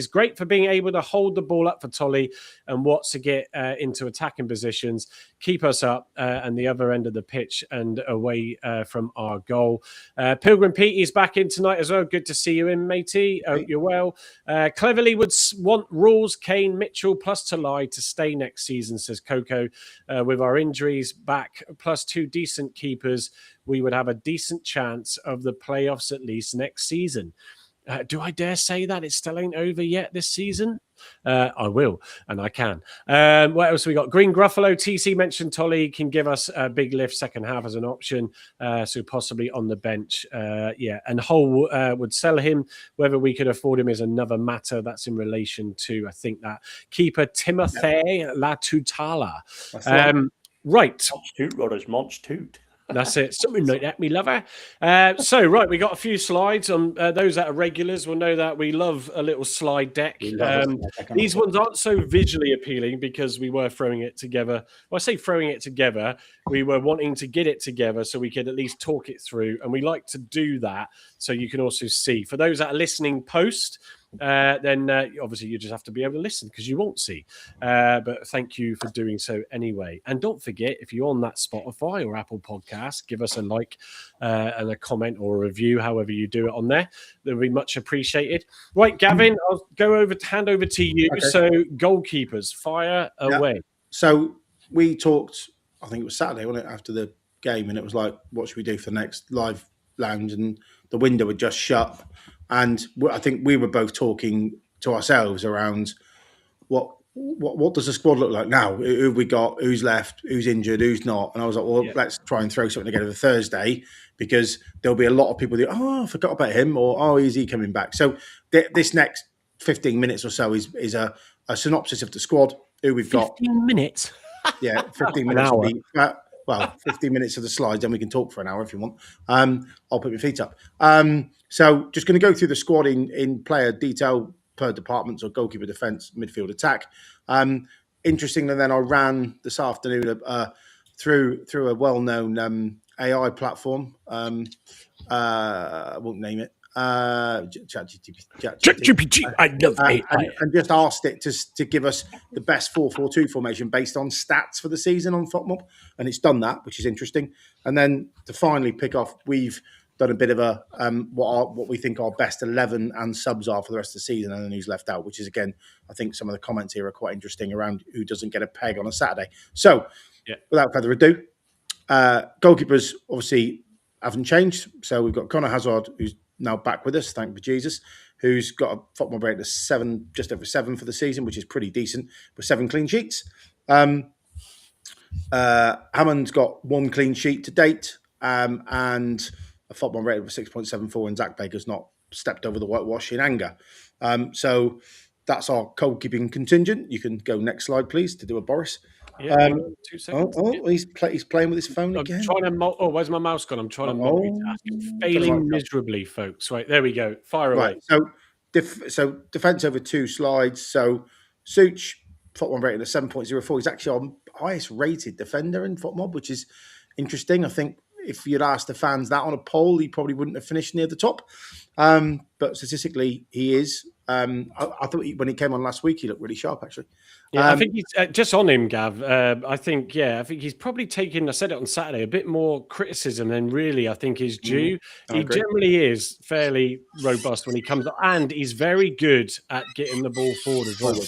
great for being able to hold the ball up for Tolly and Watts to get into attacking positions, keep us up and the other end of the pitch and away from our goal. Pilgrim Pete is back in tonight as well. Good to see you in, matey. Hope you're well. Cleverly would want Rules, Kane, Mitchell plus Talai to stay next season, says Coco. With our injuries back plus 2 decent keepers, we would have a decent chance of the playoffs at least next season. Do I dare say that it still ain't over yet this season? I will, and I can. What else we got? Green Gruffalo, TC mentioned Tolly can give us a big lift second half as an option, so possibly on the bench. Yeah, and Hull would sell him. Whether we could afford him is another matter. That's in relation to, I think, that keeper Timothy Latutala. Right. Monch toot. That's it. Something like that, me lover. So, right, we got a few slides. On those that are regulars will know that we love a little slide deck. These ones aren't so visually appealing because we were throwing it together. Well, I say throwing it together. We were wanting to get it together so we could at least talk it through. And we like to do that so you can also see. For those that are listening post, then obviously you just have to be able to listen because you won't see. But thank you for doing so anyway. And don't forget, if you're on that Spotify or Apple podcast, give us a like and a comment or a review, however you do it on there. That would be much appreciated. Right, Gavin, I'll hand over to you. Okay. So goalkeepers, fire away. So we talked, I think it was Saturday, wasn't it, after the game, and it was like, what should we do for the next live lounge? And the window had just shut. And I think we were both talking to ourselves around what does the squad look like now? Who have we got? Who's left? Who's injured? Who's not? And I was like, well, let's try and throw something together for Thursday because there'll be a lot of people who, I forgot about him, or is he coming back? So this next 15 minutes or so is a synopsis of the squad, who we've got. 15 minutes? Yeah, 15 minutes. 15 minutes of the slides, then we can talk for an hour if you want. I'll put my feet up. So just going to go through the squad in player detail per department, so goalkeeper, defence, midfield, attack. Interestingly, then I ran this afternoon through a well-known AI platform. I won't name it. ChatGPT, I love AI. and just asked it to give us the best 4-4-2 formation based on stats for the season on FOTMob, and it's done that, which is interesting. And then to finally pick off, we've done a bit of a what we think our best 11 and subs are for the rest of the season, and then who's left out, which is, again, I think some of the comments here are quite interesting around who doesn't get a peg on a Saturday. So, without further ado, goalkeepers obviously haven't changed. So we've got Conor Hazard, who's now back with us, thank you Jesus, who's got a FOTMob rate of 7, just over 7 for the season, which is pretty decent, with 7 clean sheets. Hammond's got 1 clean sheet to date, and a FOTMob rate of 6.74, and Zach Baker's not stepped over the whitewash in anger. So that's our goalkeeping contingent. You can go next slide, please, to do a Boris. Yeah, 2 seconds. He's playing with his phone again. Where's my mouse gone? I'm trying to multitask. I'm failing miserably, folks. Right, there we go. Fire away. So defense over 2 slides. So Such, FOTMob rating of 7.04. He's actually our highest rated defender in FOTMob, which is interesting. I think if you'd asked the fans that on a poll, he probably wouldn't have finished near the top. But statistically, he is. I thought when he came on last week, he looked really sharp, actually. Yeah, I think he's just on him, Gav. I think he's probably taken, I said it on Saturday, a bit more criticism than really I think is due. He generally is fairly robust when he comes up, and he's very good at getting the ball forward as well.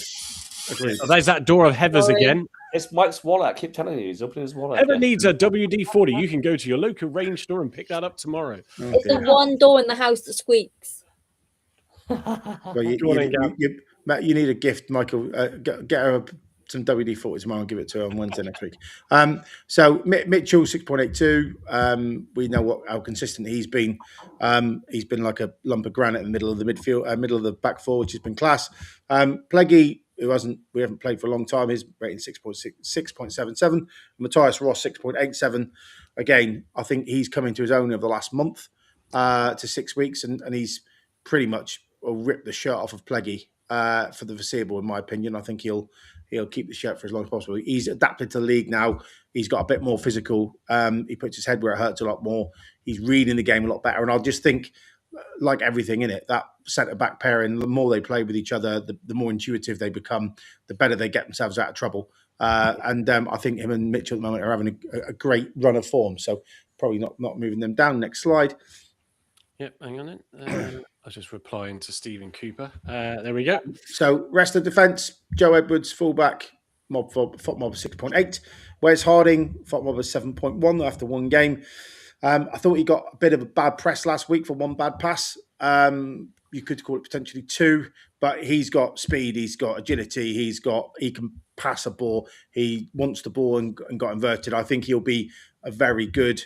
Agreed. So there's that door of Heathers again. It's Mike's wallet. I keep telling you, he's opening his wallet. Heather needs a WD-40. You can go to your local range store and pick that up tomorrow. It's the one door in the house that squeaks. Well, you need a gift, Michael. Get her some WD-40 tomorrow and give it to her on Wednesday next week. So Mitchell 6.82. We know how consistent he's been. He's been like a lump of granite in the middle of the midfield, middle of the back four, which has been class. Pleggy, we haven't played for a long time. His rating 6.77. Matthias Ross 6.87. Again, I think he's coming to his own over the last month to 6 weeks, and he's pretty much ripped the shirt off of Pleggy for the foreseeable, in my opinion. I think he'll keep the shirt for as long as possible. He's adapted to the league now. He's got a bit more physical. He puts his head where it hurts a lot more. He's reading the game a lot better. And I just think, like everything in it, that centre-back pairing, the more they play with each other, the more intuitive they become, the better they get themselves out of trouble. And I think him and Mitchell at the moment are having a great run of form. So probably not moving them down. Next slide. Yep, hang on then. I was just replying to Stephen Cooper. There we go. So rest of defence, Joe Edwards, fullback, FOTMob 6.8. Wes Harding, FOTMob 7.1 after 1 game. I thought he got a bit of a bad press last week for 1 bad pass. You could call it potentially 2, but he's got speed, he's got agility, he can pass a ball. He wants the ball and got inverted. I think he'll be a very good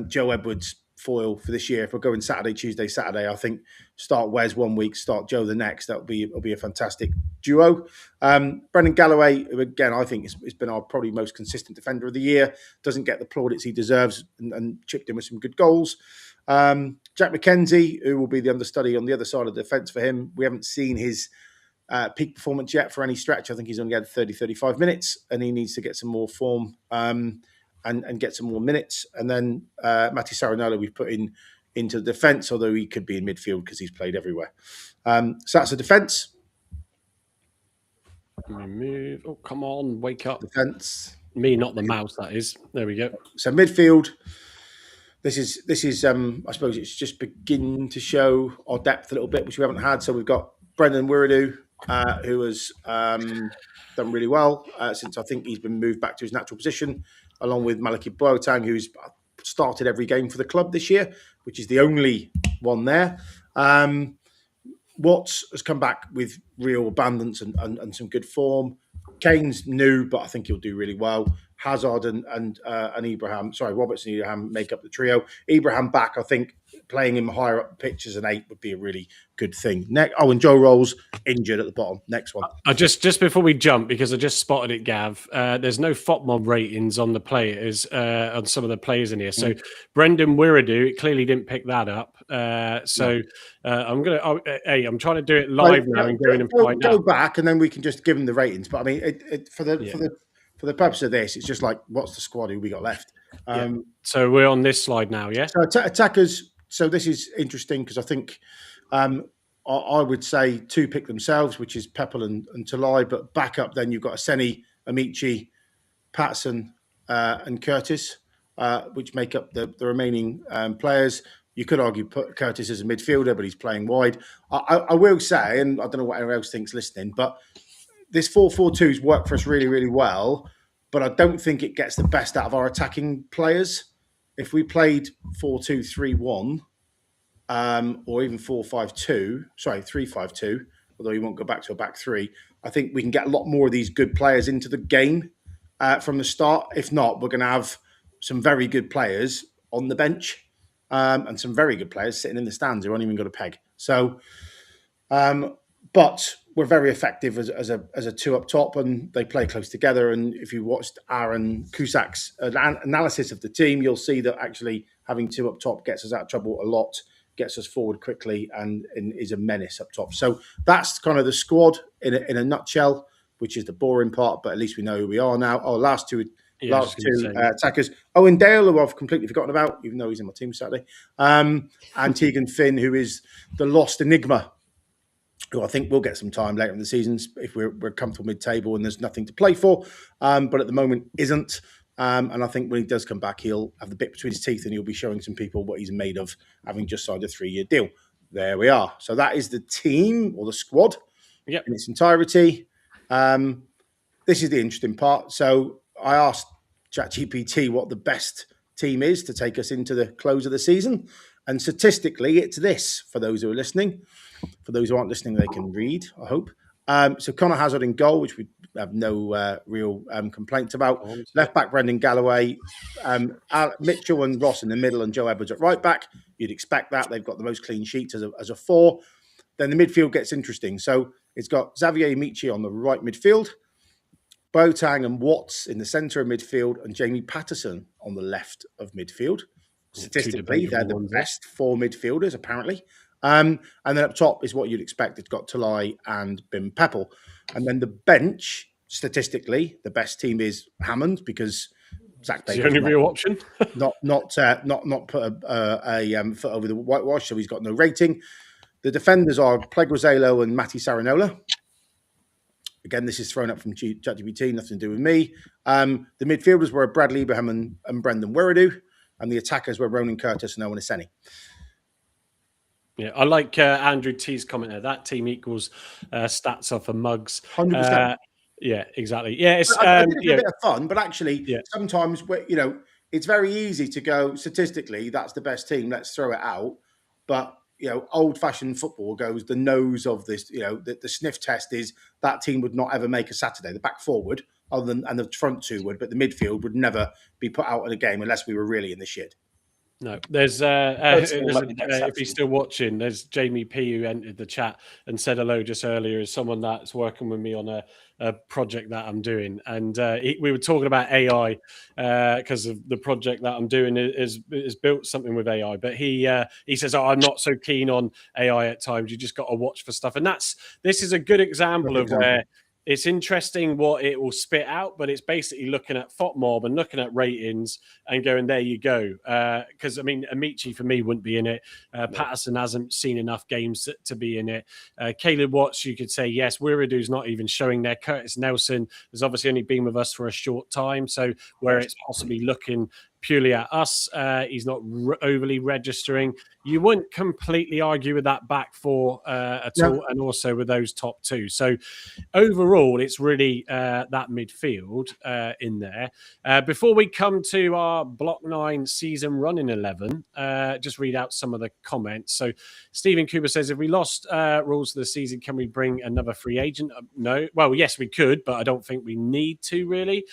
Joe Edwards foil for this year. If we're going Saturday, Tuesday, Saturday, I think start Wes 1 week, start Joe the next. It'll be a fantastic duo. Brendan Galloway, who again I think has been our probably most consistent defender of the year, doesn't get the plaudits he deserves, and chipped in with some good goals. Jack McKenzie, who will be the understudy on the other side of the defence for him. We haven't seen his peak performance yet for any stretch. I think he's only had 35 minutes, and he needs to get some more form and get some more minutes. And then Matti Saranello we've put into the defence, although he could be in midfield because he's played everywhere. So that's a defence. Let me move. Oh, come on, wake up. Defence. Me, not the mouse, that is. There we go. So midfield. This is I suppose it's just beginning to show our depth a little bit, which we haven't had. So we've got Brendan Wiradu, who has done really well since I think he's been moved back to his natural position, along with Malaki Boateng, who's started every game for the club this year, which is the only one there. Watts has come back with real abundance and some good form. Kane's new, but I think he'll do really well. Hazard and Roberts and Ibrahim make up the trio. Ibrahim back, I think playing him higher up the pitch as an 8 would be a really good thing. And Joe Rolls injured at the bottom. Next one. Just before we jump, because I just spotted it, Gav. There's no FOTMob ratings on the players, on some of the players in here. So Brendan Wiradu clearly didn't pick that up. I'm trying to do it live now and going and find out. Go back and then we can just give them the ratings. But I mean, for the purpose of this, it's just like, what's the squad? Who we got left? So we're on this slide now, yeah? So attackers, So this is interesting because I think I would say two pick themselves, which is Peppel and Talai, but back up then you've got Aseni, Amici, Patterson and Curtis, which make up the remaining players. You could argue put Curtis as a midfielder, but he's playing wide. I will say, and I don't know what anyone else thinks listening, but this 4-4-2's worked for us really, really well, but I don't think it gets the best out of our attacking players. If we played 4-2-3-1, or even 3-5-2, although you won't go back to a back three, I think we can get a lot more of these good players into the game from the start. If not, we're going to have some very good players on the bench and some very good players sitting in the stands who aren't even got a peg. So, but we're very effective as a two up top, and they play close together. And if you watched Aaron Cusac's analysis of the team, you'll see that actually having two up top gets us out of trouble a lot, gets us forward quickly, and is a menace up top. So that's kind of the squad in a nutshell, which is the boring part, but at least we know who we are now. Our last two attackers. Owen Dale, who I've completely forgotten about, even though he's in my team Saturday, and Tegan Finn, who is the lost enigma, who I think will get some time later in the season if we're comfortable mid-table and there's nothing to play for, but at the moment isn't. And I think when he does come back, he'll have the bit between his teeth and he'll be showing some people what he's made of, having just signed a 3-year deal. There we are. So that is the team or the squad in its entirety. This is the interesting part. So I asked ChatGPT what the best team is to take us into the close of the season. And statistically, it's this, for those who are listening. For those who aren't listening, they can read, I hope. So Connor Hazard in goal, which we have no real complaints about. Left back, Brendan Galloway. Mitchell and Ross in the middle and Joe Edwards at right back. You'd expect that. They've got the most clean sheets as a 4. Then the midfield gets interesting. So it's got Xavier Amici on the right midfield, Boateng and Watts in the centre of midfield, and Jamie Patterson on the left of midfield. Statistically, they're the best 4 midfielders, apparently. And then up top is what you'd expect. It's got Talai and Bim Peppel. And then the bench, statistically, the best team is Hammond, because Zach Baker's the only real option. not put a foot over the whitewash, so he's got no rating. The defenders are Pleguezuelo and Matti Saranola. Again, this is thrown up from ChatGPT, nothing to do with me. The midfielders were Brad Lieberham and Brendan Wiradu, and the attackers were Ronan Curtis and Owen Aseni. Yeah, I like Andrew T's comment there. That team equals stats off of mugs. 100%. Yeah, exactly. Yeah, it's a bit of fun, but actually, sometimes it's very easy to go statistically. That's the best team. Let's throw it out. But old-fashioned football goes the nose of this. The sniff test is that team would not ever make a Saturday. The back four would, and the front two would, but the midfield would never be put out in a game unless we were really in the shit. No, there's if he's still watching, there's Jamie P who entered the chat and said hello just earlier as someone that's working with me on a project that I'm doing, and we were talking about AI because of the project that I'm doing is built something with AI, but he says, I'm not so keen on AI at times. You just got to watch for stuff, and this is a good example of where it's interesting what it will spit out, but it's basically looking at FOTMob and looking at ratings and going, there you go. Because, Amici for me wouldn't be in it. Patterson hasn't seen enough games to be in it. Caleb Watts, you could say, yes. Wiradu's not even showing there. Curtis Nelson has obviously only been with us for a short time. So where it's possibly looking purely at us, he's not overly registering. You wouldn't completely argue with that back four at all, and also with those top two. So overall, it's really that midfield in there. Before we come to our Block 9 season running 11, just read out some of the comments. So Stephen Cooper says, if we lost rules of the season, can we bring another free agent? No. Well, yes, we could, but I don't think we need to really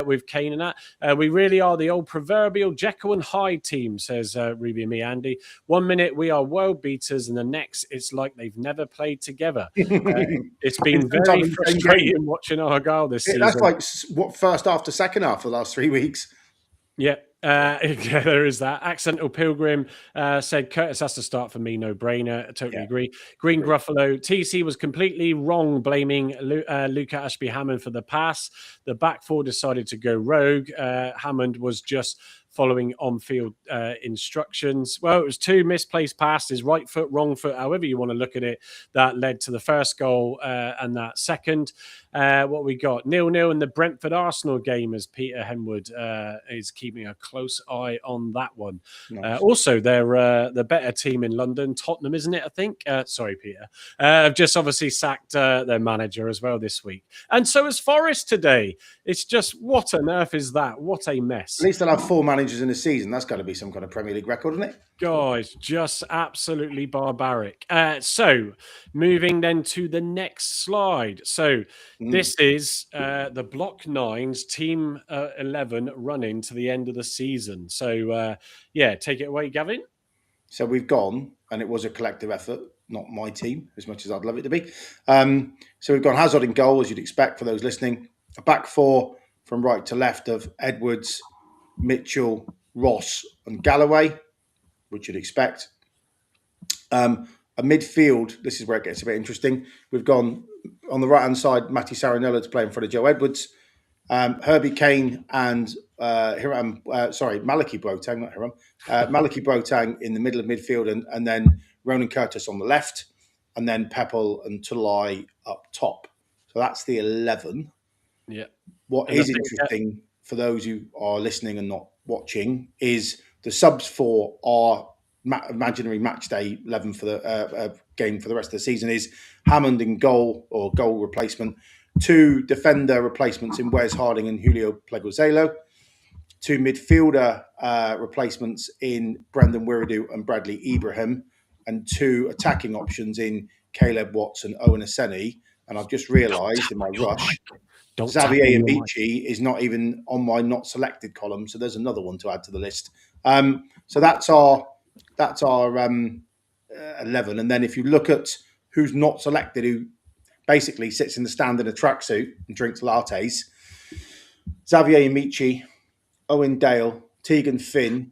with Kane and that. We really are the old proverbial Jekyll and Hyde team, says Ruby and me, Andy. 1 minute we are world beaters, and the next it's like they've never played together. It's been very frustrating watching Argyle this season. That's like what first half to second half for the last 3 weeks. Yeah. There is that. Accidental Pilgrim said Curtis has to start for me, no brainer. I totally agree. Green Gruffalo, TC was completely wrong blaming Luca Ashby Hammond for the pass. The back four decided to go rogue. Hammond was just following on-field instructions. Well, it was 2 misplaced passes, right foot, wrong foot, however you want to look at it, that led to the first goal and that second. What we got? 0-0 in the Brentford-Arsenal game, as Peter Henwood is keeping a close eye on that one. Nice. Also, they're the better team in London, Tottenham, isn't it, I think? Sorry, Peter. Have just obviously sacked their manager as well this week. And so is Forest today. It's just, what on earth is that? What a mess. At least they'll have 4 managers in a season. That's got to be some kind of Premier League record, isn't it? Guys, just absolutely barbaric. So, moving then to the next slide. So, this is the Block 9's Team 11 running to the end of the season. So, yeah, take it away, Gavin. So we've gone, and it was a collective effort, not my team, as much as I'd love it to be. So we've gone Hazard in goal, as you'd expect for those listening. A back 4 from right to left of Edwards, Mitchell, Ross, and Galloway, which you'd expect. A midfield, this is where it gets a bit interesting. We've gone on the right-hand side, Matty Saranola to play in front of Joe Edwards. Herbie Kane and Maliki Boateng, not Hiram. Maliki Boateng in the middle of midfield, and then Ronan Curtis on the left, and then Peppel and Tulai up top. So that's the 11. Yeah. What is interesting for those who are listening and not watching is the subs for our imaginary match day 11 for the game for the rest of the season is Hammond in goal or goal replacement, 2 defender replacements in Wes Harding and Julio Pleguezelo, 2 midfielder replacements in Brendan Wiradu and Bradley Ibrahim, and 2 attacking options in Caleb Watts and Owen Aseni. And I've just realised in my rush, Xavier Amici is not even on my not selected column, so there's another one to add to the list. So that's our 11. And then if you look at who's not selected, who basically sits in the stand in a tracksuit and drinks lattes, Xavier Amici, Owen Dale, Tegan Finn,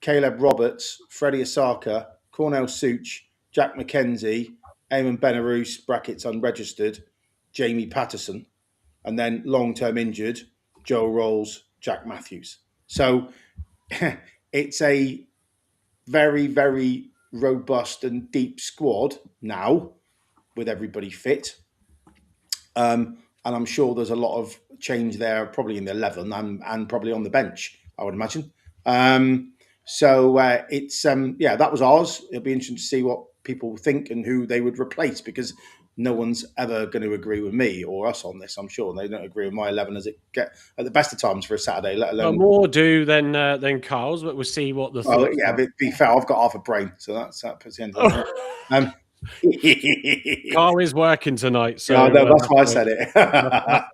Caleb Roberts, Freddie Osaka, Cornell Such, Jack McKenzie, Eamon Benarous, brackets unregistered, Jamie Patterson, and then long-term injured, Joe Rolls, Jack Matthews. So it's a very, very robust and deep squad now with everybody fit. And I'm sure there's a lot of change there, probably in the 11 and probably on the bench, I would imagine. It's that was ours. It'll be interesting to see what people think and who they would replace, because no one's ever going to agree with me or us on this. I'm sure they don't agree with my 11 as it get at the best of times for a Saturday, let alone more do than Carl's. But we'll see what the thoughts are. But be fair, I've got half a brain, so that puts the end of it. Carl is working tonight, so that's why I said it.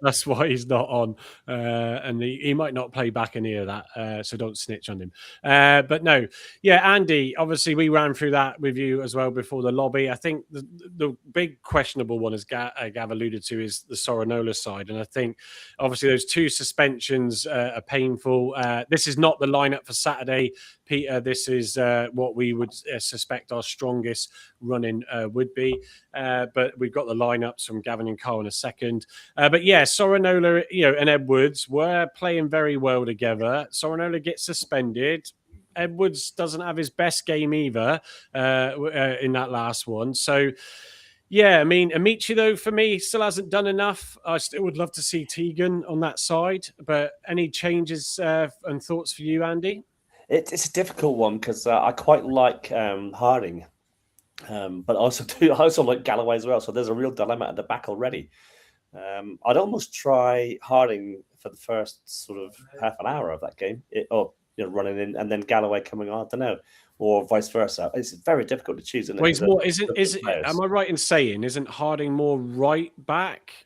That's why he's not on, and he might not play back any of that. So don't snitch on him. But no, yeah, Andy. Obviously, we ran through that with you as well before the lobby. I think the big questionable one, as Gav alluded to, is the Soranola side, and I think obviously those 2 suspensions are painful. This is not the lineup for Saturday, Peter. This is what we would suspect our strongest running would be, but we've got the lineups from Gavin and Carl in a second. But yeah, Soranola, and Edwards were playing very well together. Soranola gets suspended. Edwards doesn't have his best game either in that last one. So yeah, I mean, Amici though for me still hasn't done enough. I still would love to see Tegan on that side. But any changes and thoughts for you, Andy? It's a difficult one because I quite like Harding. But I also like Galloway as well. So there's a real dilemma at the back already. I'd almost try Harding for the first sort of half an hour of that game, running in, and then Galloway coming on. I don't know, or vice versa. It's very difficult to choose. Wait, am I right in saying isn't Harding more right back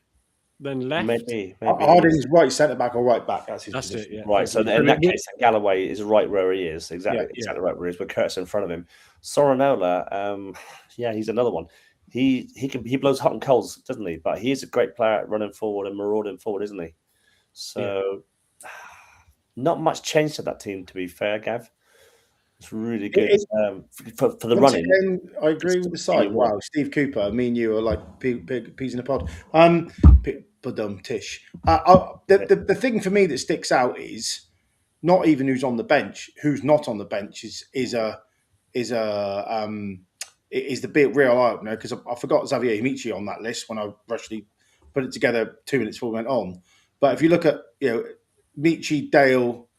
than left? Maybe. Harding's right centre back or right back. That's it. Yeah. Right. So in that case, Galloway is right where he is. Exactly right where he is. With Curtis in front of him. Soranola, he's another one. He blows hot and cold, doesn't he? But he's a great player at running forward and marauding forward, isn't he? So not much change to that team, to be fair, Gav. It's really good for the running. Again, I agree with the side. Wow, Steve Cooper, me and you are like peas in a pod. Tish. The thing for me that sticks out is not even who's on the bench, who's not on the bench is the big real eye opener, because I forgot Xavier Amici on that list when I actually put it together 2 minutes before we went on. But if you look at Michi, Dale,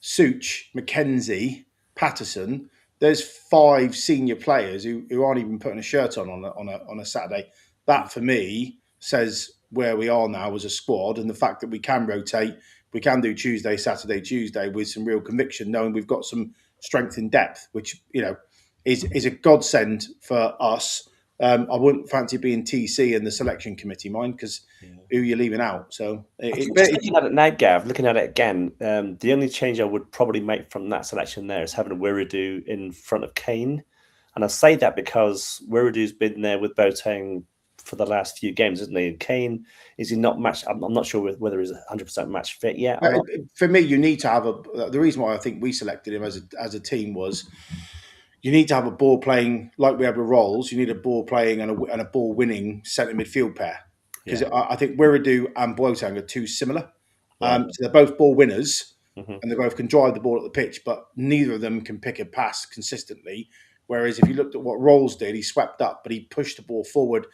Such, McKenzie, Patterson, there's 5 senior players who aren't even putting a shirt on a Saturday. That for me says where we are now as a squad, and the fact that we can rotate, we can do Tuesday, Saturday, Tuesday with some real conviction, knowing we've got some strength in depth, which is a godsend for us. I wouldn't fancy being TC in the selection committee, mind, because who you're leaving out. So looking at it now, Gav, looking at it again, the only change I would probably make from that selection there is having Wiradou in front of Kane. And I say that because Wiradou's been there with Boateng for the last few games, isn't he? And Kane, is he not match? I'm not sure whether he's 100% match fit yet. For me, you need to have the reason why I think we selected him as a team was, you need to have a ball playing like we have with Rolls. You need a ball playing and a ball winning centre midfield pair, because I think Wiradou and Boateng are too similar. So they're both ball winners, and they both can drive the ball at the pitch, but neither of them can pick a pass consistently. Whereas if you looked at what Rolls did, he swept up, but he pushed the ball forward,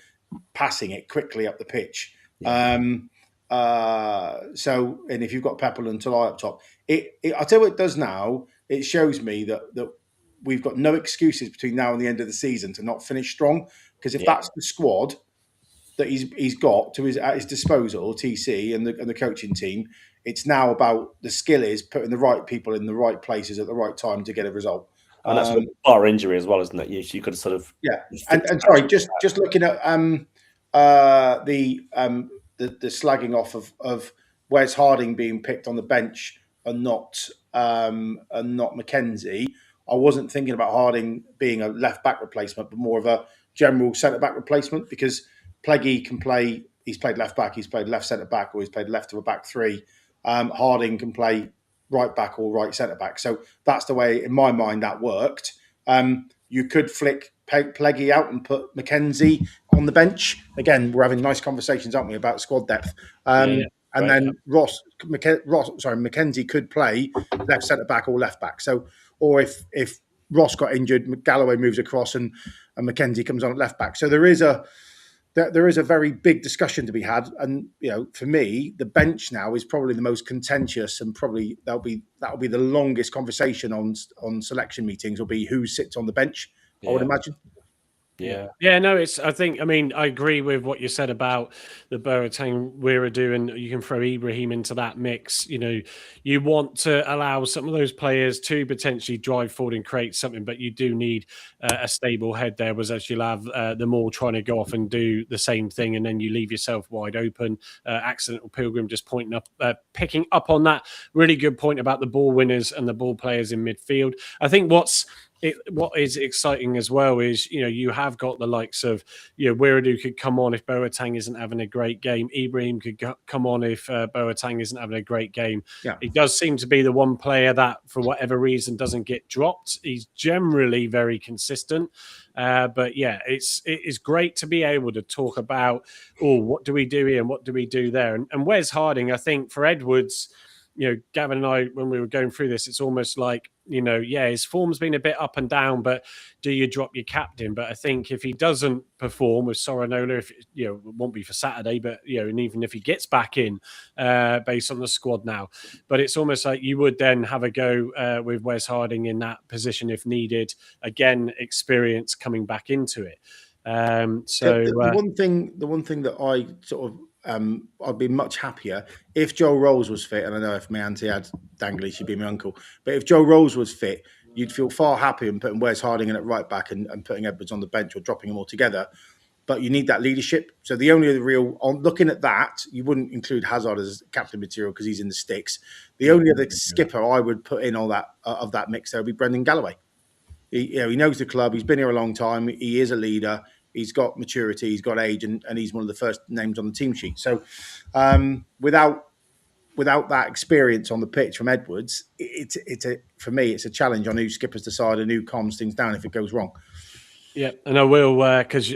passing it quickly up the pitch. And if you've got Peppel and Talai up top, I'll tell you what it does now. It shows me that we've got no excuses between now and the end of the season to not finish strong. Because if that's the squad that he's got at his disposal, TC and the coaching team, it's now about the skill is putting the right people in the right places at the right time to get a result. And that's with bar injury as well, isn't it? You could sort of And sorry, just looking at the slagging off of Wes Harding being picked on the bench and not McKenzie. I wasn't thinking about Harding being a left back replacement, but more of a general centre back replacement, because Pleggy can play. He's played left back, he's played left centre back, or he's played left of a back three. Harding can play right back or right centre back. So that's the way, in my mind, that worked. You could flick Pleggy out and put McKenzie on the bench. Again, we're having nice conversations, aren't we, about squad depth. Then McKenzie could play left centre back or left back. So, or if Ross got injured, Galloway moves across and McKenzie comes on at left back. So there is a very big discussion to be had, and for me, the bench now is probably the most contentious, and probably that'll be the longest conversation on selection meetings. Will be who sits on the bench. I would imagine. No, I agree with what you said about the Boateng, Wiradou, and you can throw Ibrahim into that mix. You want to allow some of those players to potentially drive forward and create something, but you do need a stable head there, as you'll have them all trying to go off and do the same thing, and then you leave yourself wide open. Accidental Pilgrim just picking up on that really good point about the ball winners and the ball players in midfield. I think what is exciting as well is, you have got the likes of, Wiradou could come on if Boateng isn't having a great game. Ibrahim could come on if Boateng isn't having a great game. Yeah. He does seem to be the one player that, for whatever reason, doesn't get dropped. He's generally very consistent. But yeah, it is great to be able to talk about, what do we do here and what do we do there? And Wes Harding, I think for Edwards, Gavin and I, when we were going through this, it's almost like, his form's been a bit up and down, but do you drop your captain? But I think if he doesn't perform with Soranola, it won't be for Saturday, but, and even if he gets back in based on the squad now, but it's almost like you would then have a go with Wes Harding in that position if needed. Again, experience coming back into it. The one thing that I sort of, I'd be much happier if Joe Rolls was fit. And I know if my auntie had Dangley, she'd be my uncle. But if Joe Rolls was fit, you'd feel far happier in putting Wes Harding in at right back and putting Edwards on the bench or dropping them all together. But you need that leadership. So the only real, on looking at that, you wouldn't include Hazard as captain material because he's in the sticks. The only other skipper I would put in all that of that mix there would be Brendan Galloway. He knows the club. He's been here a long time. He is a leader. He's got maturity, he's got age, and he's one of the first names on the team sheet. So without that experience on the pitch from for me, it's a challenge on who skippers decide and who calms things down if it goes wrong. Yeah, and I will because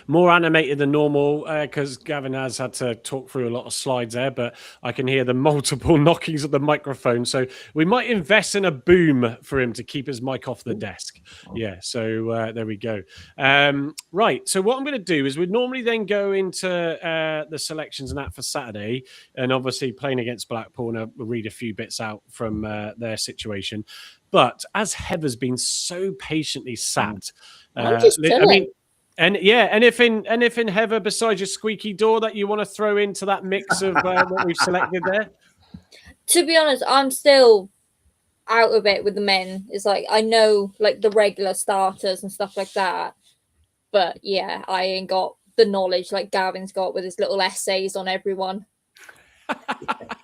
more animated than normal because Gavin has had to talk through a lot of slides there, but I can hear the multiple knockings of the microphone. So we might invest in a boom for him to keep his mic off the desk. Yeah, so there we go. Right, so what I'm going to do is we'd normally then go into the selections and that for Saturday, and obviously playing against Blackpool, and I'll read a few bits out from their situation. But as Heather's been so patiently sat, I'm just I chilling. mean, and yeah, anything, Heather, besides your squeaky door that you want to throw into that mix of what we've selected there? To be honest, I'm still out of it with the men. It's like I know like the regular starters and stuff like that, but yeah, I ain't got the knowledge like Gavin's got with his little essays on everyone.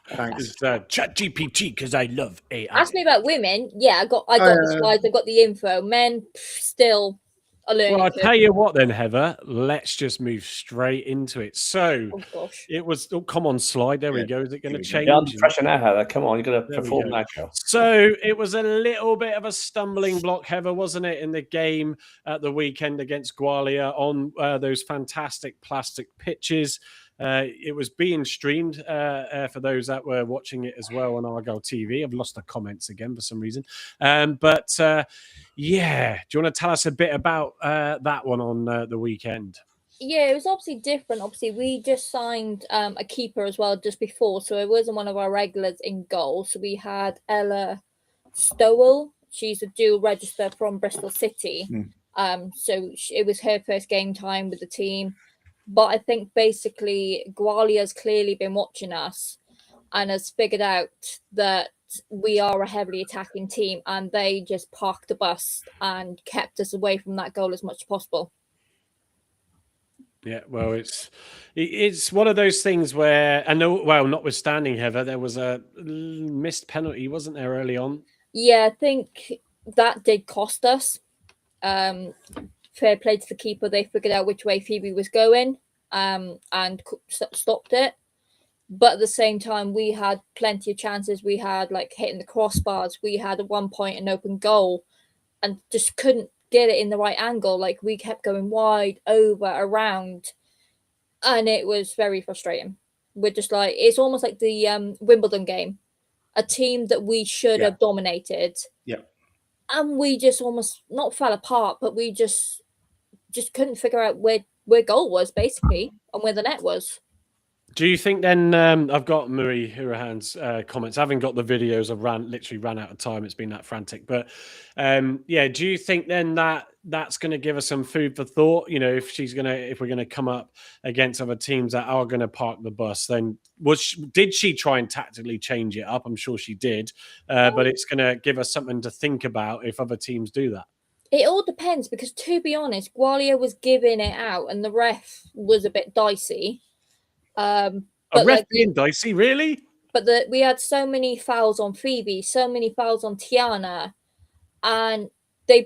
Thanks. It's Chat GPT because I love AI. Ask me about women. Yeah, I got the slides. I got the info. Men, still a learning Well, I'll curve. tell you what then, Heather, let's just move straight into it. So Oh gosh. it was, come on, slide. There we go. Is it going to change? You're under pressure now, Heather. Come on, you've got to There we perform go. now, girl. So it was a little bit of a stumbling block, Heather, wasn't it, in the game at the weekend against Gwalia on those fantastic plastic pitches. It was being streamed for those that were watching it as well on Argyle TV. I've lost the comments again for some reason. But yeah, do you want to tell us a bit about that one on the weekend? Yeah, it was obviously different. Obviously, we just signed a keeper as well just before, so it wasn't one of our regulars in goal. So we had Ella Stowell. She's a dual register from Bristol City. So it was her first game time with the team. But I think basically Gwalia's clearly been watching us and has figured out that we are a heavily attacking team, and they just parked the bus and kept us away from that goal as much as possible. Yeah, well, it's one of those things where, and well, notwithstanding, Heather, there was a missed penalty, wasn't there, early on? Yeah, I think that did cost us. Fair play to the keeper; they figured out which way Phoebe was going, and stopped it. But at the same time, we had plenty of chances. We had like hitting the crossbars. We had at one point an open goal, and just couldn't get it in the right angle. Like we kept going wide, over, around, and it was very frustrating. We're just like, it's almost like the Wimbledon game, a team that we should have dominated. Yeah. And we just almost not fell apart, but we just couldn't figure out where goal was basically and where the net was. Do you think then? I've got Marie Hurahan's comments. I haven't got the videos. I've literally ran out of time. It's been that frantic. But yeah, do you think then that's going to give us some food for thought? You know, if we're gonna come up against other teams that are going to park the bus, then did she try and tactically change it up? I'm sure she did. But it's going to give us something to think about if other teams do that. It all depends because, to be honest, Gwalia was giving it out and the ref was a bit dicey. A ref being dicey, really? But we had so many fouls on Phoebe, so many fouls on Tiana, and they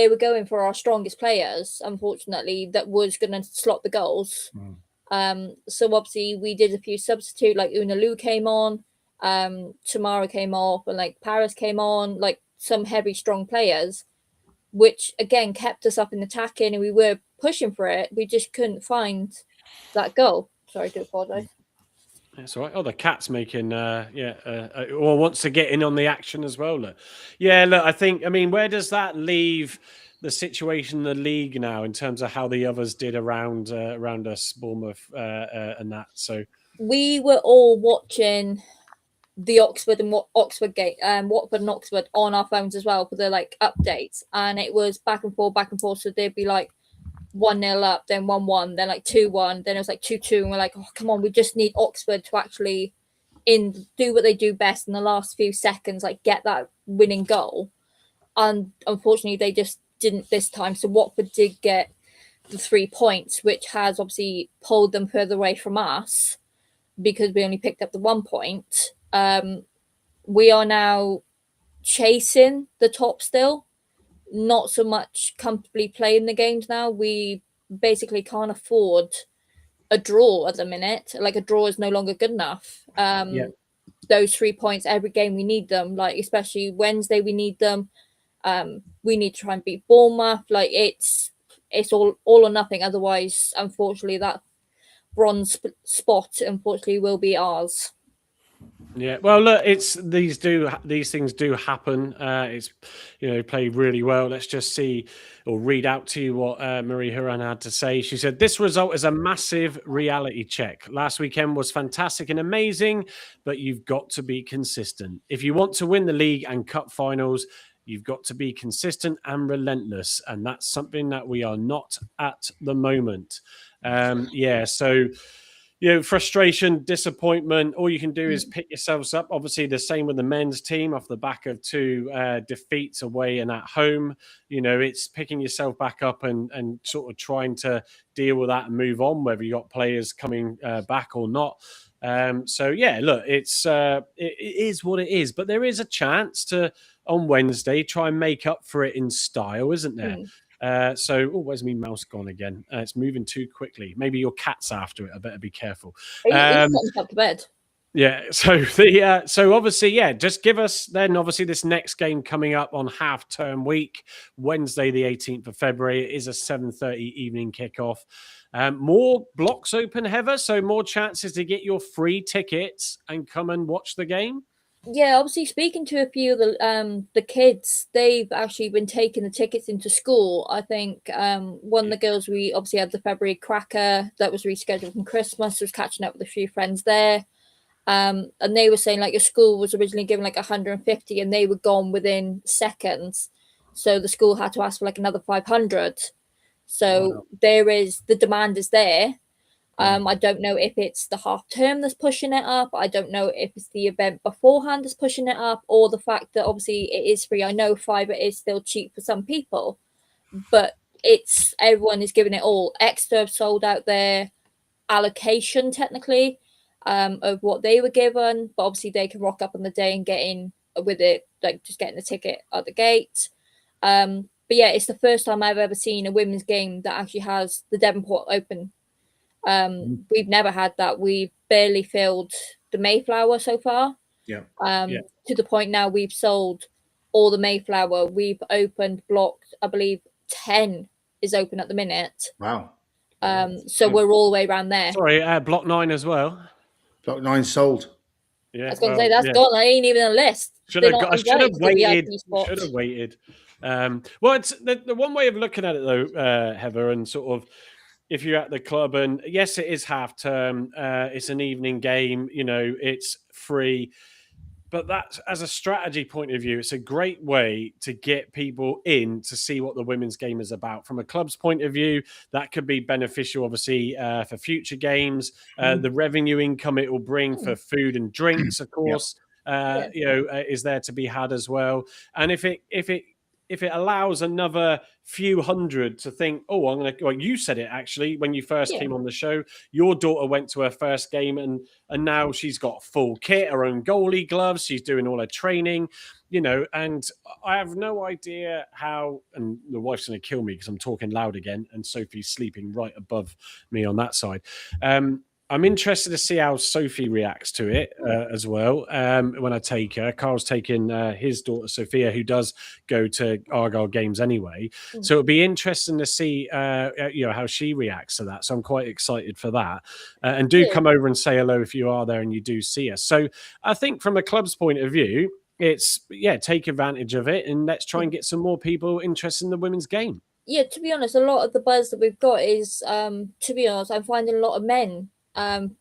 were going for our strongest players, unfortunately, that was going to slot the goals. So obviously we did a few substitute, like Una Lu came on, Tamara came off, and like Paris came on, like some heavy, strong players, which again kept us up in attacking, and we were pushing for it. We just couldn't find that goal. Sorry, I do apologise. That's all right. Oh, the cat's making, or wants to get in on the action as well. Look. Yeah, look, I mean, where does that leave the situation in the league now in terms of how the others did around us, Bournemouth and that? So we were all watching the Oxford and Oxford game, Watford and Oxford on our phones as well for the like updates, and it was back and forth. So they'd be like 1-0 up, then 1-1, then like 2-1, then it was like 2-2, and we're like, oh come on, we just need Oxford to actually do what they do best in the last few seconds, like get that winning goal. And unfortunately they just didn't this time. So Watford did get the 3 points, which has obviously pulled them further away from us because we only picked up the 1 point. We are now chasing the top still, not so much comfortably playing the games now. We basically can't afford a draw at the minute. Like a draw is no longer good enough. Those 3 points every game we need them. Like especially Wednesday we need them. We need to try and beat Bournemouth. Like it's it's all or nothing. Otherwise, unfortunately, that bronze spot unfortunately will be ours. Yeah, well, look, these things do happen. It's played really well. Let's just see or read out to you what Marie Huran had to say. She said, "This result is a massive reality check. Last weekend was fantastic and amazing, but you've got to be consistent if you want to win the league and cup finals. You've got to be consistent and relentless, and that's something that we are not at the moment." So. Frustration, disappointment. All you can do is pick yourselves up. Obviously, the same with the men's team off the back of 2 defeats away and at home. It's picking yourself back up and sort of trying to deal with that and move on, whether you got players coming back or not. Look, it is what it is, but there is a chance to on Wednesday try and make up for it in style, isn't there? Where's my mouse gone again? It's moving too quickly. Maybe your cat's after it. I better be careful. He's up to bed. Yeah. So obviously, just give us then obviously this next game coming up on half-term week, Wednesday the 18th of February. It is a 7:30 evening kickoff. More blocks open, Heather, so more chances to get your free tickets and come and watch the game. Yeah, obviously speaking to a few of the kids, they've actually been taking the tickets into school. I think one of the girls, we obviously had the February cracker that was rescheduled from Christmas, was catching up with a few friends there. And they were saying like your school was originally given like 150 and they were gone within seconds. So the school had to ask for like another 500. So the demand is there. I don't know if it's the half term that's pushing it up. I don't know if it's the event beforehand that's pushing it up, or the fact that obviously it is free. I know fibre is still cheap for some people, but everyone is giving it all. Exeter have sold out their allocation technically of what they were given, but obviously they can rock up on the day and get in with it, like just getting the ticket at the gate. But yeah, it's the first time I've ever seen a women's game that actually has the Devonport Open. We've never had that. We've barely filled the Mayflower so far. To the point now we've sold all the Mayflower. We've opened block, I believe 10 is open at the minute. Wow. So we're all the way around there. Sorry, block 9 as well. Block 9 sold. Yeah, I was going to say that's gone. I ain't even on the list. Should have waited. Well, it's the one way of looking at it though, Heather, and sort of if you're at the club, and yes, it is half term. It's an evening game. It's free. But that, as a strategy point of view, it's a great way to get people in to see what the women's game is about. From a club's point of view, that could be beneficial, obviously, for future games. The revenue income it will bring for food and drinks, of course, is there to be had as well. And if it allows another few hundred to think, oh, I'm going to, well, you said it actually, when you first came on the show, your daughter went to her first game and now she's got full kit, her own goalie gloves. She's doing all her training, and I have no idea how, and the wife's going to kill me because I'm talking loud again. And Sophie's sleeping right above me on that side. I'm interested to see how Sophie reacts to it as well when I take her. Carl's taking his daughter, Sophia, who does go to Argyle games anyway. So it'll be interesting to see how she reacts to that. So I'm quite excited for that. And do come over and say hello if you are there and you do see us. So I think from a club's point of view, it's, take advantage of it and let's try and get some more people interested in the women's game. Yeah, to be honest, a lot of the buzz that we've got is, to be honest, I'm finding a lot of men.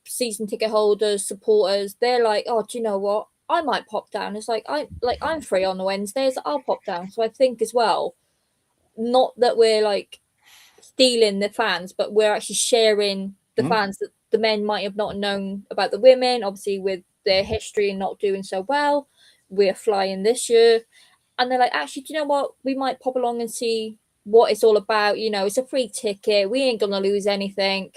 Season ticket holders, supporters, they're like, oh, do you know what? I might pop down. It's like I'm free on the Wednesdays. I'll pop down. So I think as well, not that we're like stealing the fans, but we're actually sharing the fans that the men might have not known about the women. Obviously, with their history and not doing so well, we're flying this year, and they're like, actually, do you know what? We might pop along and see what it's all about. It's a free ticket. We ain't gonna lose anything.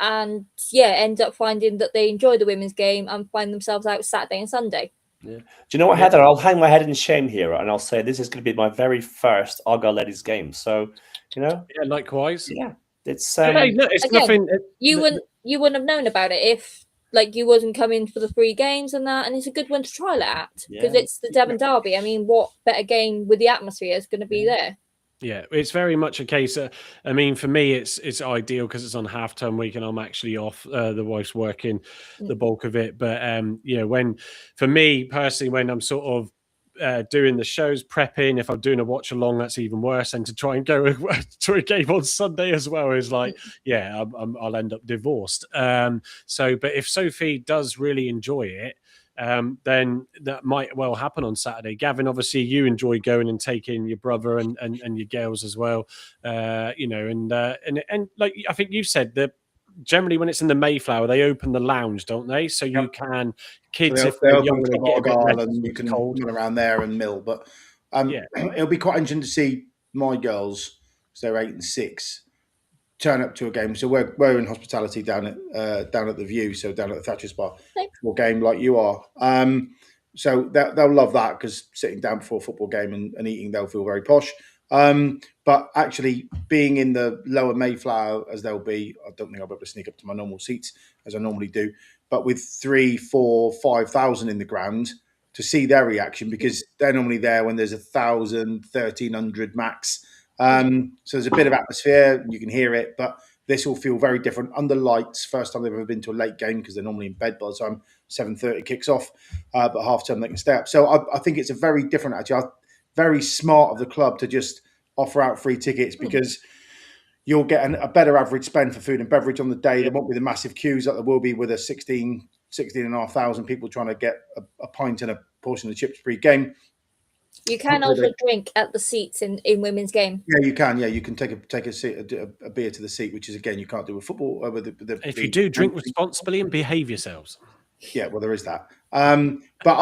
And end up finding that they enjoy the women's game and find themselves out Saturday and Sunday. Yeah. Do you know what, Heather? I'll hang my head in shame here and I'll say this is going to be my very first Argyle ladies game. So, Yeah, likewise. Yeah. It's again, nothing. You wouldn't have known about it if you wasn't coming for the free games and that, and it's a good one to trial it at because it's the Devon Derby. I mean, what better game with the atmosphere is going to be there? Yeah, it's very much a case. I mean, for me, it's ideal because it's on half-term week and I'm actually off. The wife's working the bulk of it, but when for me personally, when I'm sort of doing the shows, prepping, if I'm doing a watch along, that's even worse. And to try and go to a game on Sunday as well is like, yeah, I'll end up divorced. But if Sophie does really enjoy it, then that might well happen on Saturday. Gavin, obviously you enjoy going and taking your brother and your girls as well, and like I think you said that generally when it's in the Mayflower, they open the lounge, don't they? So you can kids, So if they're they'll young, open they up get a bit Argyle restless and you with can cold. run around there and mill. But it'll be quite interesting to see my girls, because they're 8 and 6, turn up to a game. So we're in hospitality down at the View, so down at the Thatcher's Bar, for a game like you are. So they'll love that, because sitting down before a football game and eating, they'll feel very posh. But actually being in the lower Mayflower, as they'll be, I don't think I'll be able to sneak up to my normal seats as I normally do. But with 3, 4, 5,000 in the ground, to see their reaction, because they're normally there when there's 1,000, 1,300 max. So there's a bit of atmosphere, you can hear it, but this will feel very different under lights. First time they've ever been to a late game, because they're normally in bed by the time 7:30 kicks off, but half time they can stay up. So I think it's a very different, actually, very smart of the club to just offer out free tickets, because you'll get a better average spend for food and beverage on the day. There won't be the massive queues that there will be with a 16,500 people trying to get a pint and a portion of chips pre-game. You can also drink at the seats in women's game. Yeah, you can. Yeah, you can take a seat, a beer to the seat, which is, again, you can't do with football. If you do, drink responsibly and behave yourselves. Yeah, well, there is that. But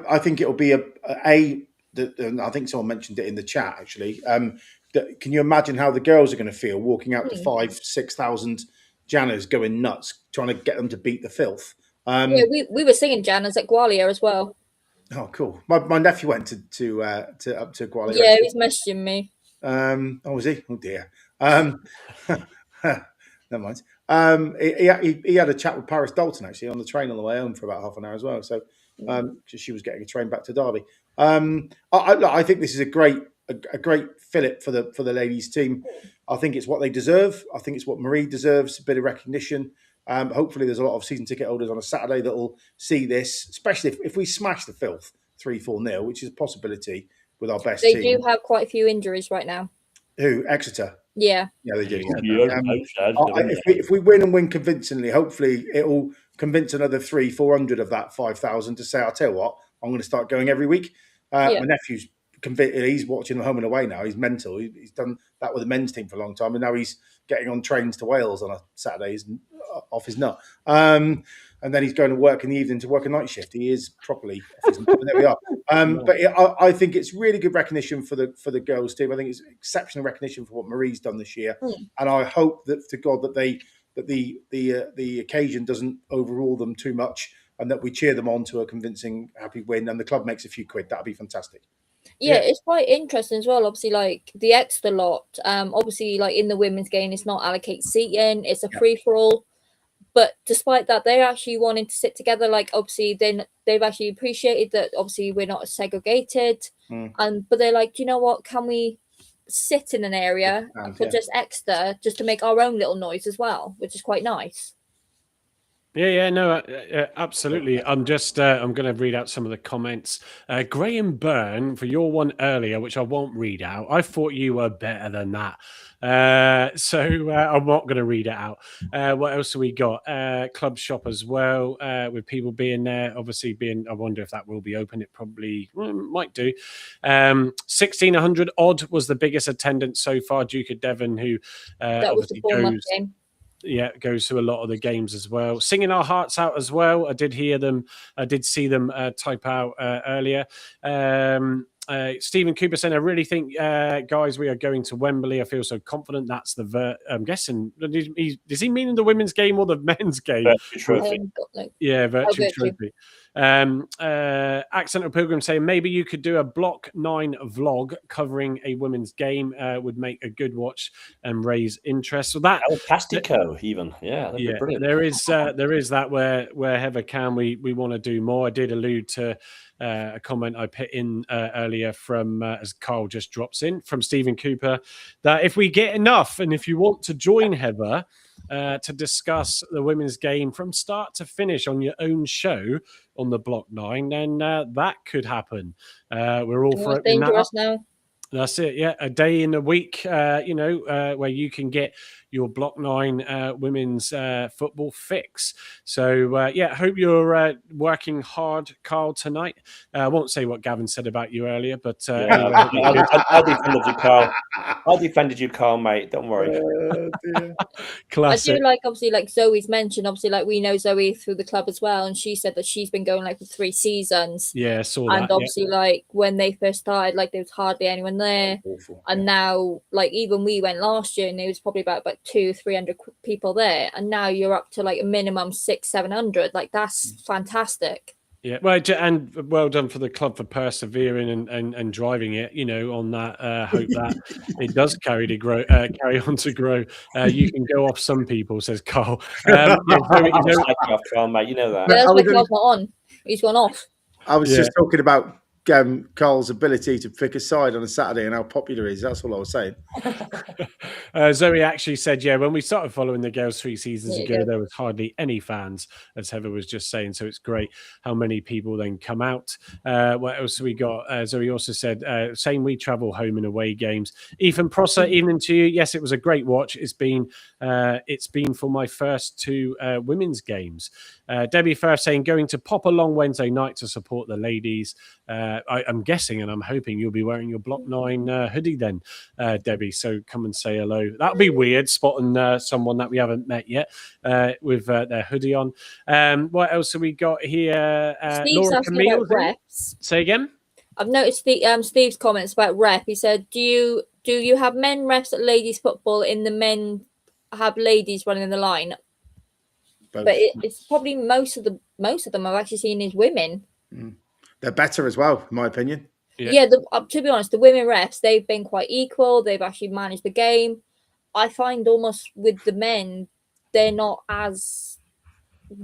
I think it'll be I think someone mentioned it in the chat, actually. Can you imagine how the girls are going to feel walking out to 5,000-6,000 Janners going nuts, trying to get them to beat the filth? Yeah, we were singing Janners at Gwalior as well. Oh, cool. My nephew went to up to Gwalior. Yeah, he's messaging me. Oh, was he? Oh dear. Never mind. He had a chat with Paris Dalton, actually, on the train on the way home for about half an hour as well. So she was getting a train back to Derby. I think this is a great fillip for the ladies team. I think it's what they deserve. I think it's what Marie deserves, a bit of recognition. Hopefully there's a lot of season ticket holders on a Saturday that will see this, especially if we smash the filth 3-4-0, which is a possibility with our best team. They do have quite a few injuries right now. Who? Exeter? Yeah. Yeah, they do. If we win and win convincingly, hopefully it'll convince another 300-400 of that 5,000 to say, I'll tell you what, I'm going to start going every week. My nephew's convinced, he's watching the home and away now. He's mental. He's done that with the men's team for a long time, and now he's getting on trains to Wales on a Saturday. He's off his nut. And then he's going to work in the evening to work a night shift. He is properly off his nut. There we are. But I think it's really good recognition for the girls' team. I think it's exceptional recognition for what Marie's done this year, and I hope that to God that the occasion doesn't overrule them too much, and that we cheer them on to a convincing, happy win, and the club makes a few quid. That'd be fantastic. Yeah, it's quite interesting as well. Obviously, like the Exeter lot, obviously, like in the women's game, it's not allocated seating, it's a free for all. But despite that, they're actually wanting to sit together. Like, obviously, they've actually appreciated that. Obviously, we're not segregated, but they're like, you know what? Can we sit in an area for just Exeter, just to make our own little noise as well, which is quite nice. No, absolutely. I'm just, I'm going to read out some of the comments. Graham Byrne, for your one earlier, which I won't read out. I thought you were better than that. So I'm not going to read it out. What else have we got? Club shop as well, with people being there, obviously I wonder if that will be open. It probably might do. 1,600 odd was the biggest attendance so far. Duke of Devon, who that was the Bournemouth game. Yeah, goes to a lot of the games as well. Singing our hearts out as well. I did hear them. I did see them type out earlier. Stephen Cooper saying, I really think, guys, we are going to Wembley. I feel so confident. That's I'm guessing, does he mean in the women's game or the men's game? Virtue Trophy. Yeah, Virtue Trophy. Accidental Pilgrim saying maybe you could do a Block 9 vlog covering a women's game. Would make a good watch and raise interest. So that Pastico, even that'd be brilliant. there is that where Heather can we want to do more. I did allude to a comment I put in earlier from as Carl just drops in from Stephen Cooper, that if we get enough and if you want to join Heather to discuss the women's game from start to finish on your own show on the Block 9, then that could happen. We're all for it. Dangerous now. That's it. Yeah, a day in a week, where you can get your Block 9 women's football fix. So, hope you're working hard, Carl, tonight. I won't say what Gavin said about you earlier, but anyway, I defended you, Carl. I defended you, Carl, mate. Don't worry. Classic. I do like Zoe's mentioned. Obviously, like we know Zoe through the club as well, and she said that she's been going like for 3 seasons. Yeah, saw that. And obviously, like when they first started, like there was hardly anyone there. Awful. And now, like even we went last year, and there was probably about 200-300 people there, and now you're up to like a minimum 600-700. Like that's fantastic. Yeah, well, and well done for the club for persevering and driving it. On that hope that it does carry on to grow. You can go off some people, says Carl. Carl, mate, you know that. Yeah, that's why Carl's not on. He's gone off. I was just talking about Carl's ability to pick a side on a Saturday and how popular he is. That's all I was saying. Zoe actually said, when we started following the girls 3 seasons ago, there was hardly any fans, as Heather was just saying. So it's great how many people then come out. What else have we got? Zoe also said, same, we travel home and away games. Ethan Prosser, evening to you. Yes, it was a great watch. It's been for my first 2 women's games. Debbie Firth saying, going to pop along Wednesday night to support the ladies. I'm guessing and I'm hoping you'll be wearing your Block 9 hoodie then, Debbie. So come and say hello. That'd be weird, spotting someone that we haven't met yet with their hoodie on. What else have we got here? Steve's Laura asking about reps. Say again? I've noticed Steve's comments about rep. He said, do you have men reps at ladies football in the men have ladies running the line? Both. But it's probably most of them I've actually seen is women. They're better as well, in my opinion. Yeah, to be honest, the women refs, they've been quite equal. They've actually managed the game. I find almost with the men, they're not as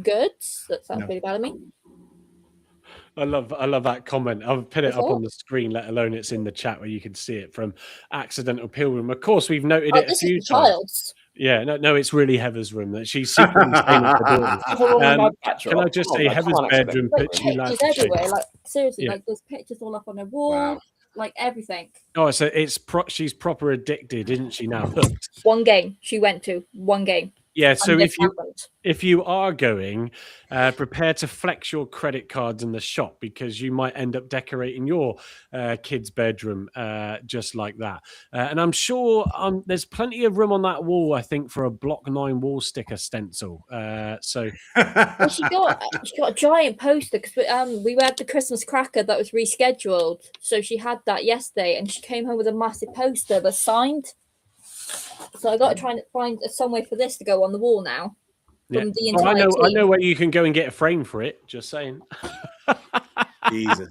good. That sounds really bad of me. I love that comment. I'll put it up on the screen, let alone it's in the chat where you can see it from Accidental Pilgrim. Of course, we've noted it a few times. Child's. Yeah, no, it's really Heather's room. That she's secretly staying with her daughter. Can I just say, Heather's bedroom puts you lads to shame. Everywhere, like seriously, like there's pictures all up on her wall, like everything. Oh, so she's proper addicted, isn't she now? One game she went to, one game. Yeah, so if you are going, prepare to flex your credit cards in the shop because you might end up decorating your kid's bedroom just like that. And I'm sure there's plenty of room on that wall, I think, for a Block 9 wall sticker stencil. Well, she got a giant poster because we had the Christmas cracker that was rescheduled. So she had that yesterday and she came home with a massive poster that's signed. So I got to try and find somewhere for this to go on the wall now. From the entire team. I know where you can go and get a frame for it. Just saying. Jesus,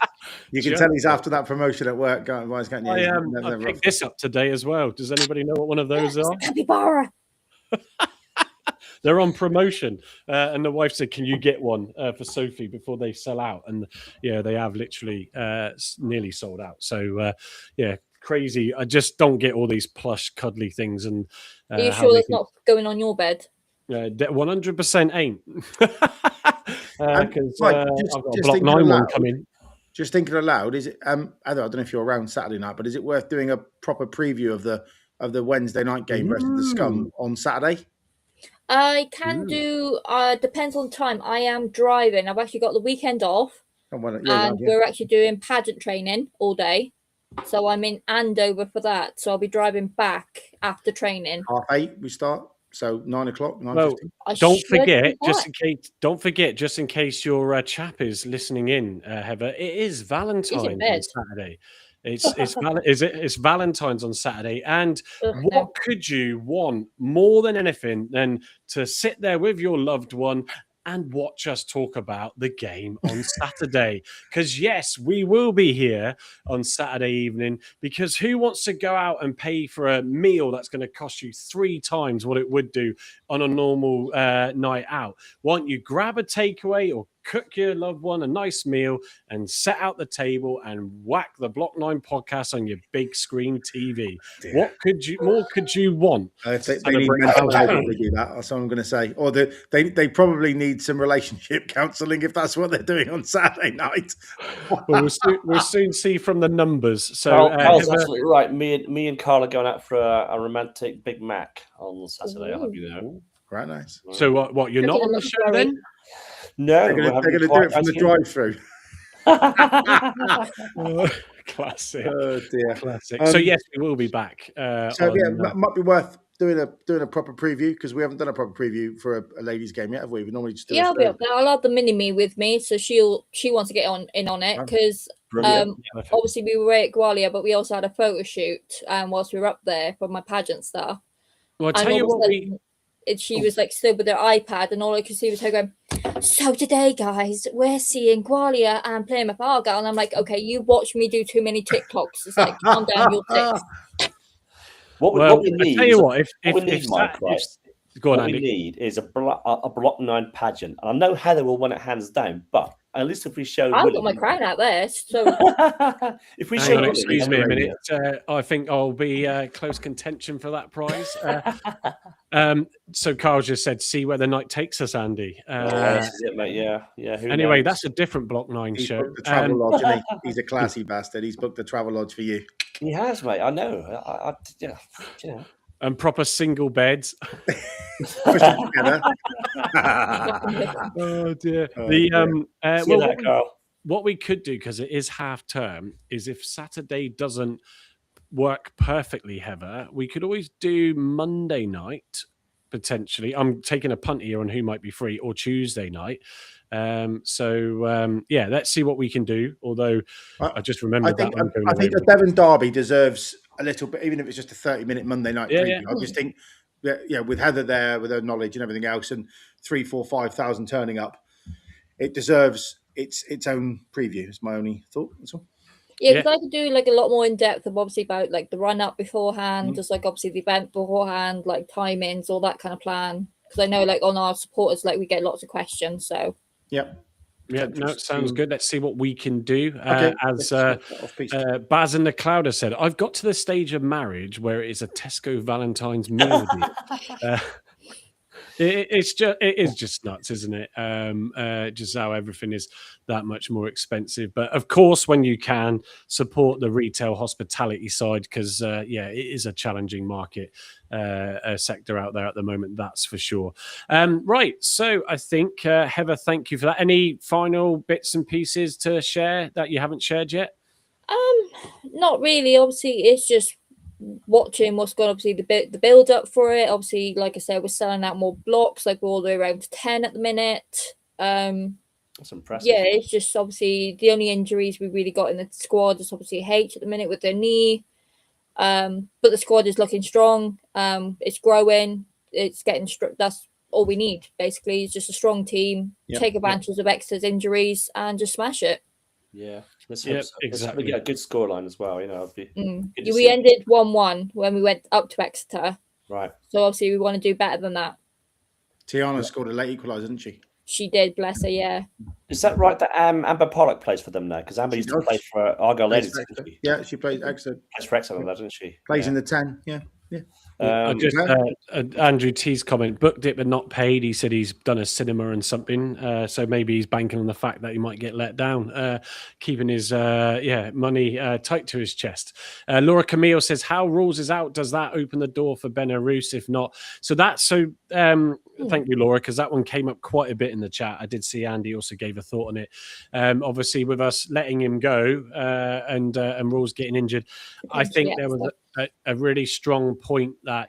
you can tell he's after that promotion at work, can't you? I picked this up today as well. Does anybody know what one of those are? Capybara. They're on promotion, and the wife said, "Can you get one for Sophie before they sell out?" And they have literally nearly sold out. So crazy. I just don't get all these plush, cuddly things. And are you sure that's not going on your bed? 100% ain't. Because I've got a Block 9 one coming. Just thinking aloud, is it? I don't know if you're around Saturday night, but is it worth doing a proper preview of the Wednesday night game versus the Scum on Saturday? I can do. Depends on time. I am driving. I've actually got the weekend off, and we're actually doing pageant training all day. So I'm in Andover for that. So I'll be driving back after training. 8:30 we start. So 9 o'clock. 9:50. Well, don't forget, just in case your chap is listening in, Heather, it is Valentine's on Saturday. It's Valentine's on Saturday, and what could you want more than anything than to sit there with your loved one and watch us talk about the game on Saturday. Because, yes, we will be here on Saturday evening, because who wants to go out and pay for a meal that's going to cost you 3 times what it would do on a normal night out? Why don't you grab a takeaway or cook your loved one a nice meal and set out the table and whack the Block 9 podcast on your big screen TV? What more could you want? They need mental help if they do that. That's what I'm going to say. Or they probably need some relationship counselling if that's what they're doing on Saturday night. Well, we'll soon see from the numbers. So Carl's absolutely right. Me and Carl are going out for a romantic Big Mac on Saturday. I hope you know. Quite nice. So what? You're not on the show then? No, they're going to do it from the drive-through. Classic. Oh dear. Classic. So yes, we will be back. Might be worth doing a proper preview, because we haven't done a proper preview for a ladies' game yet, have we? We normally just do. Yeah, I'll be up there. I'll have the mini me with me, so she wants to get in on it, because obviously we were at Gwalia, but we also had a photo shoot whilst we were up there for my pageant stuff. Well, I'll tell you what she was like still with her iPad, and all I could see was her going, "So today, guys, we're seeing Gwalia and Plymouth Argyle," and I'm like, "Okay, you watch me do too many TikToks. It's like, calm down your tits." What we need, is a Block 9 pageant. And I know Heather will want it hands down, but at least if we show, I've got my crown out there. So if we show, excuse me a minute, I think I'll be close contention for that prize. So Carl just said, "See where the night takes us, Andy." This is it, mate. Yeah. Anyway, that's a different Block 9 show. The travel lodge, isn't he? He's a classy bastard. He's booked the travel lodge for you. He has, mate. I know. Yeah. And proper single beds. Together. Oh dear. What we could do, because it is half term, is if Saturday doesn't work perfectly, Heather, we could always do Monday night potentially. I'm taking a punt here on who might be free, or Tuesday night. Let's see what we can do. Although I just remembered I think the Devon Derby deserves a little bit, even if it's just a 30-minute Monday night preview. Yeah. I just think with Heather there, with her knowledge and everything else, and 3,000, 4,000, 5,000 turning up, it deserves its own preview. Is my only thought. That's all. Yeah, because I could do like a lot more in depth of obviously about like the run up beforehand, just like obviously the event beforehand, like timings, all that kind of plan. Because I know like on our supporters, like we get lots of questions. So it sounds good. Let's see what we can do. As Baz and the Clouder said, I've got to the stage of marriage where it is a Tesco Valentine's meal deal. It is just nuts, isn't it? Just how everything is that much more expensive. But of course, when you can, support the retail hospitality side, because it is a challenging market sector out there at the moment, that's for sure. Right, so I think Heather, thank you for that. Any final bits and pieces to share that you haven't shared yet? Not really. Obviously, it's just watching what's going, obviously the build up for it. Obviously, like I said, we're selling out more blocks, like we're all the way around to 10 at the minute. That's impressive. Yeah, it's just obviously the only injuries we really got in the squad is obviously H at the minute with their knee. But the squad is looking strong. It's growing. It's getting that's all we need basically. It's just a strong team, take advantage of Exeter's injuries and just smash it. Yeah. Exactly. We get a good scoreline as well. We ended 1-1 when we went up to Exeter. Right. So obviously we want to do better than that. Tiana scored a late equaliser, didn't she? She did, bless her. Yeah. Is that right that Amber Pollock plays for them now? Because Amber used to play for Argyle Ladies. Yeah, she plays Exeter. Plays for Exeter, doesn't she? Plays in the 10. Yeah. Andrew T's comment, booked it but not paid. He said he's done a cinema and something, so maybe he's banking on the fact that he might get let down, keeping his money tight to his chest. Laura Camille says, how rules is out, does that open the door for Belarus? If not, thank you, Laura, because that one came up quite a bit in the chat. I did see Andy also gave a thought on it. Obviously with us letting him go and rules getting injured, I think there was a really strong point that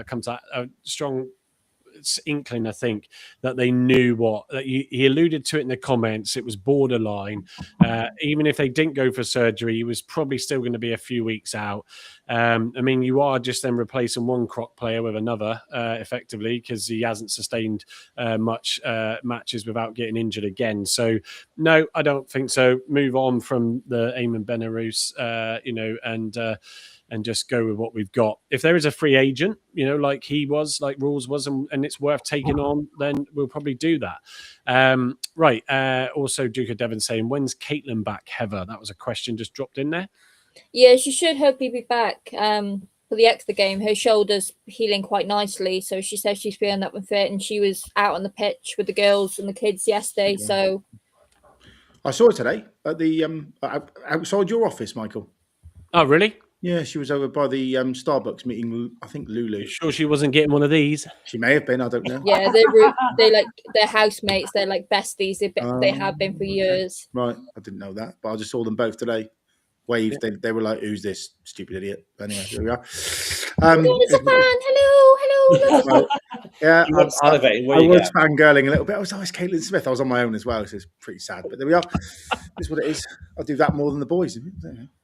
comes out, a strong inkling, I think, that they knew that he alluded to it in the comments. It was borderline. Even if they didn't go for surgery, he was probably still going to be a few weeks out. I mean, you are just then replacing one Croc player with another, effectively, because he hasn't sustained much matches without getting injured again. So, no, I don't think so. Move on from the Eamon Benarous, and just go with what we've got. If there is a free agent, like Rules was, and it's worth taking on, then we'll probably do that. Right. Also, Duke of Devon saying, when's Caitlin back, Heather? That was a question just dropped in there. Yeah, she should hopefully be back for the Exeter game. Her shoulder's healing quite nicely, so she says she's feeling up and fit, and she was out on the pitch with the girls and the kids yesterday. Yeah. So I saw her today at the outside your office, Michael. Oh, really? Yeah, she was over by the Starbucks meeting. I think Lulu. You sure she wasn't getting one of these? She may have been. I don't know. yeah, they're housemates. They're like besties. They have been for years. Right, I didn't know that, but I just saw them both today. Waved. Yeah. They were like, "Who's this stupid idiot?" Anyway, here we are. It's a fan. Hello. Yeah, I was fangirling a little bit. I was always Caitlin Smith. I was on my own as well, so it's pretty sad. But there we are. This is what it is. I'll do that more than the boys.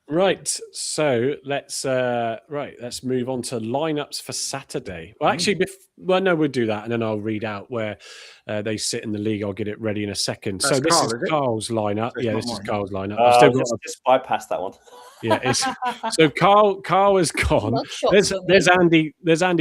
Right. So let's move on to lineups for Saturday. Well, actually, no, we'll do that, and then I'll read out where they sit in the league. I'll get it ready in a second. That's so this Carl, is Carl's lineup. Yeah, this is Carl's lineup. I've still just bypassed that one. Yeah, so Carl is gone. There's Andy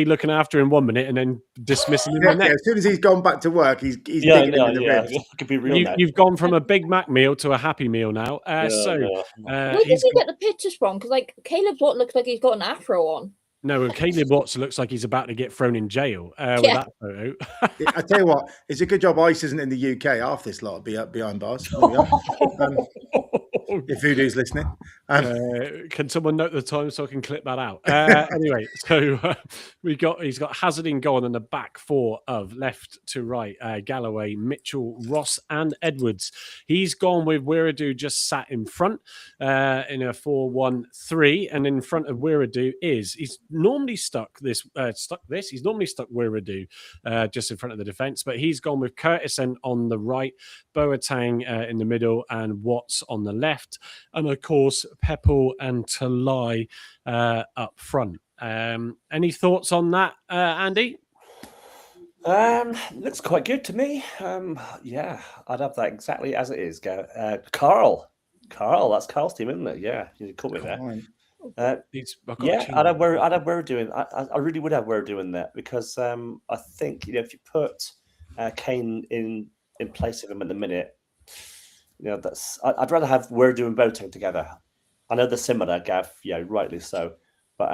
looking after him 1 minute and then dismissing him the next. As soon as he's gone back to work, he's digging in the ribs. Could be real. You've gone from a Big Mac meal to a Happy Meal now. Where did you get the pictures from? Because Caleb Watt looks like he's got an afro on. No, Caleb Watts looks like he's about to get thrown in jail with that photo. I tell you what, it's a good job ICE isn't in the UK. Half this lot will be up behind bars. If Voodoo's listening. Can someone note the time so I can clip that out? Anyway, so he's got Hazard in goal and the back four of left to right, Galloway, Mitchell, Ross and Edwards. He's gone with Wiradoo just sat in front in a 4-1-3, and in front of Wiradoo he's normally stuck Wiradoo just in front of the defence, but he's gone with Curtison on the right, Boateng in the middle and Watts on the left, and of course Peppel and Talai up front. Any thoughts on that, Andy? Looks quite good to me. Yeah, I'd have that exactly as it is. Carl, that's Carl's team, isn't it? Yeah, you caught me there. I'd have Wiradoo in. I really would have Wiradoo in there because I think if you put Kane in place of him at the minute, I'd rather have Wiradoo and Boateng together. I know they're similar, Gav. Yeah, rightly so. But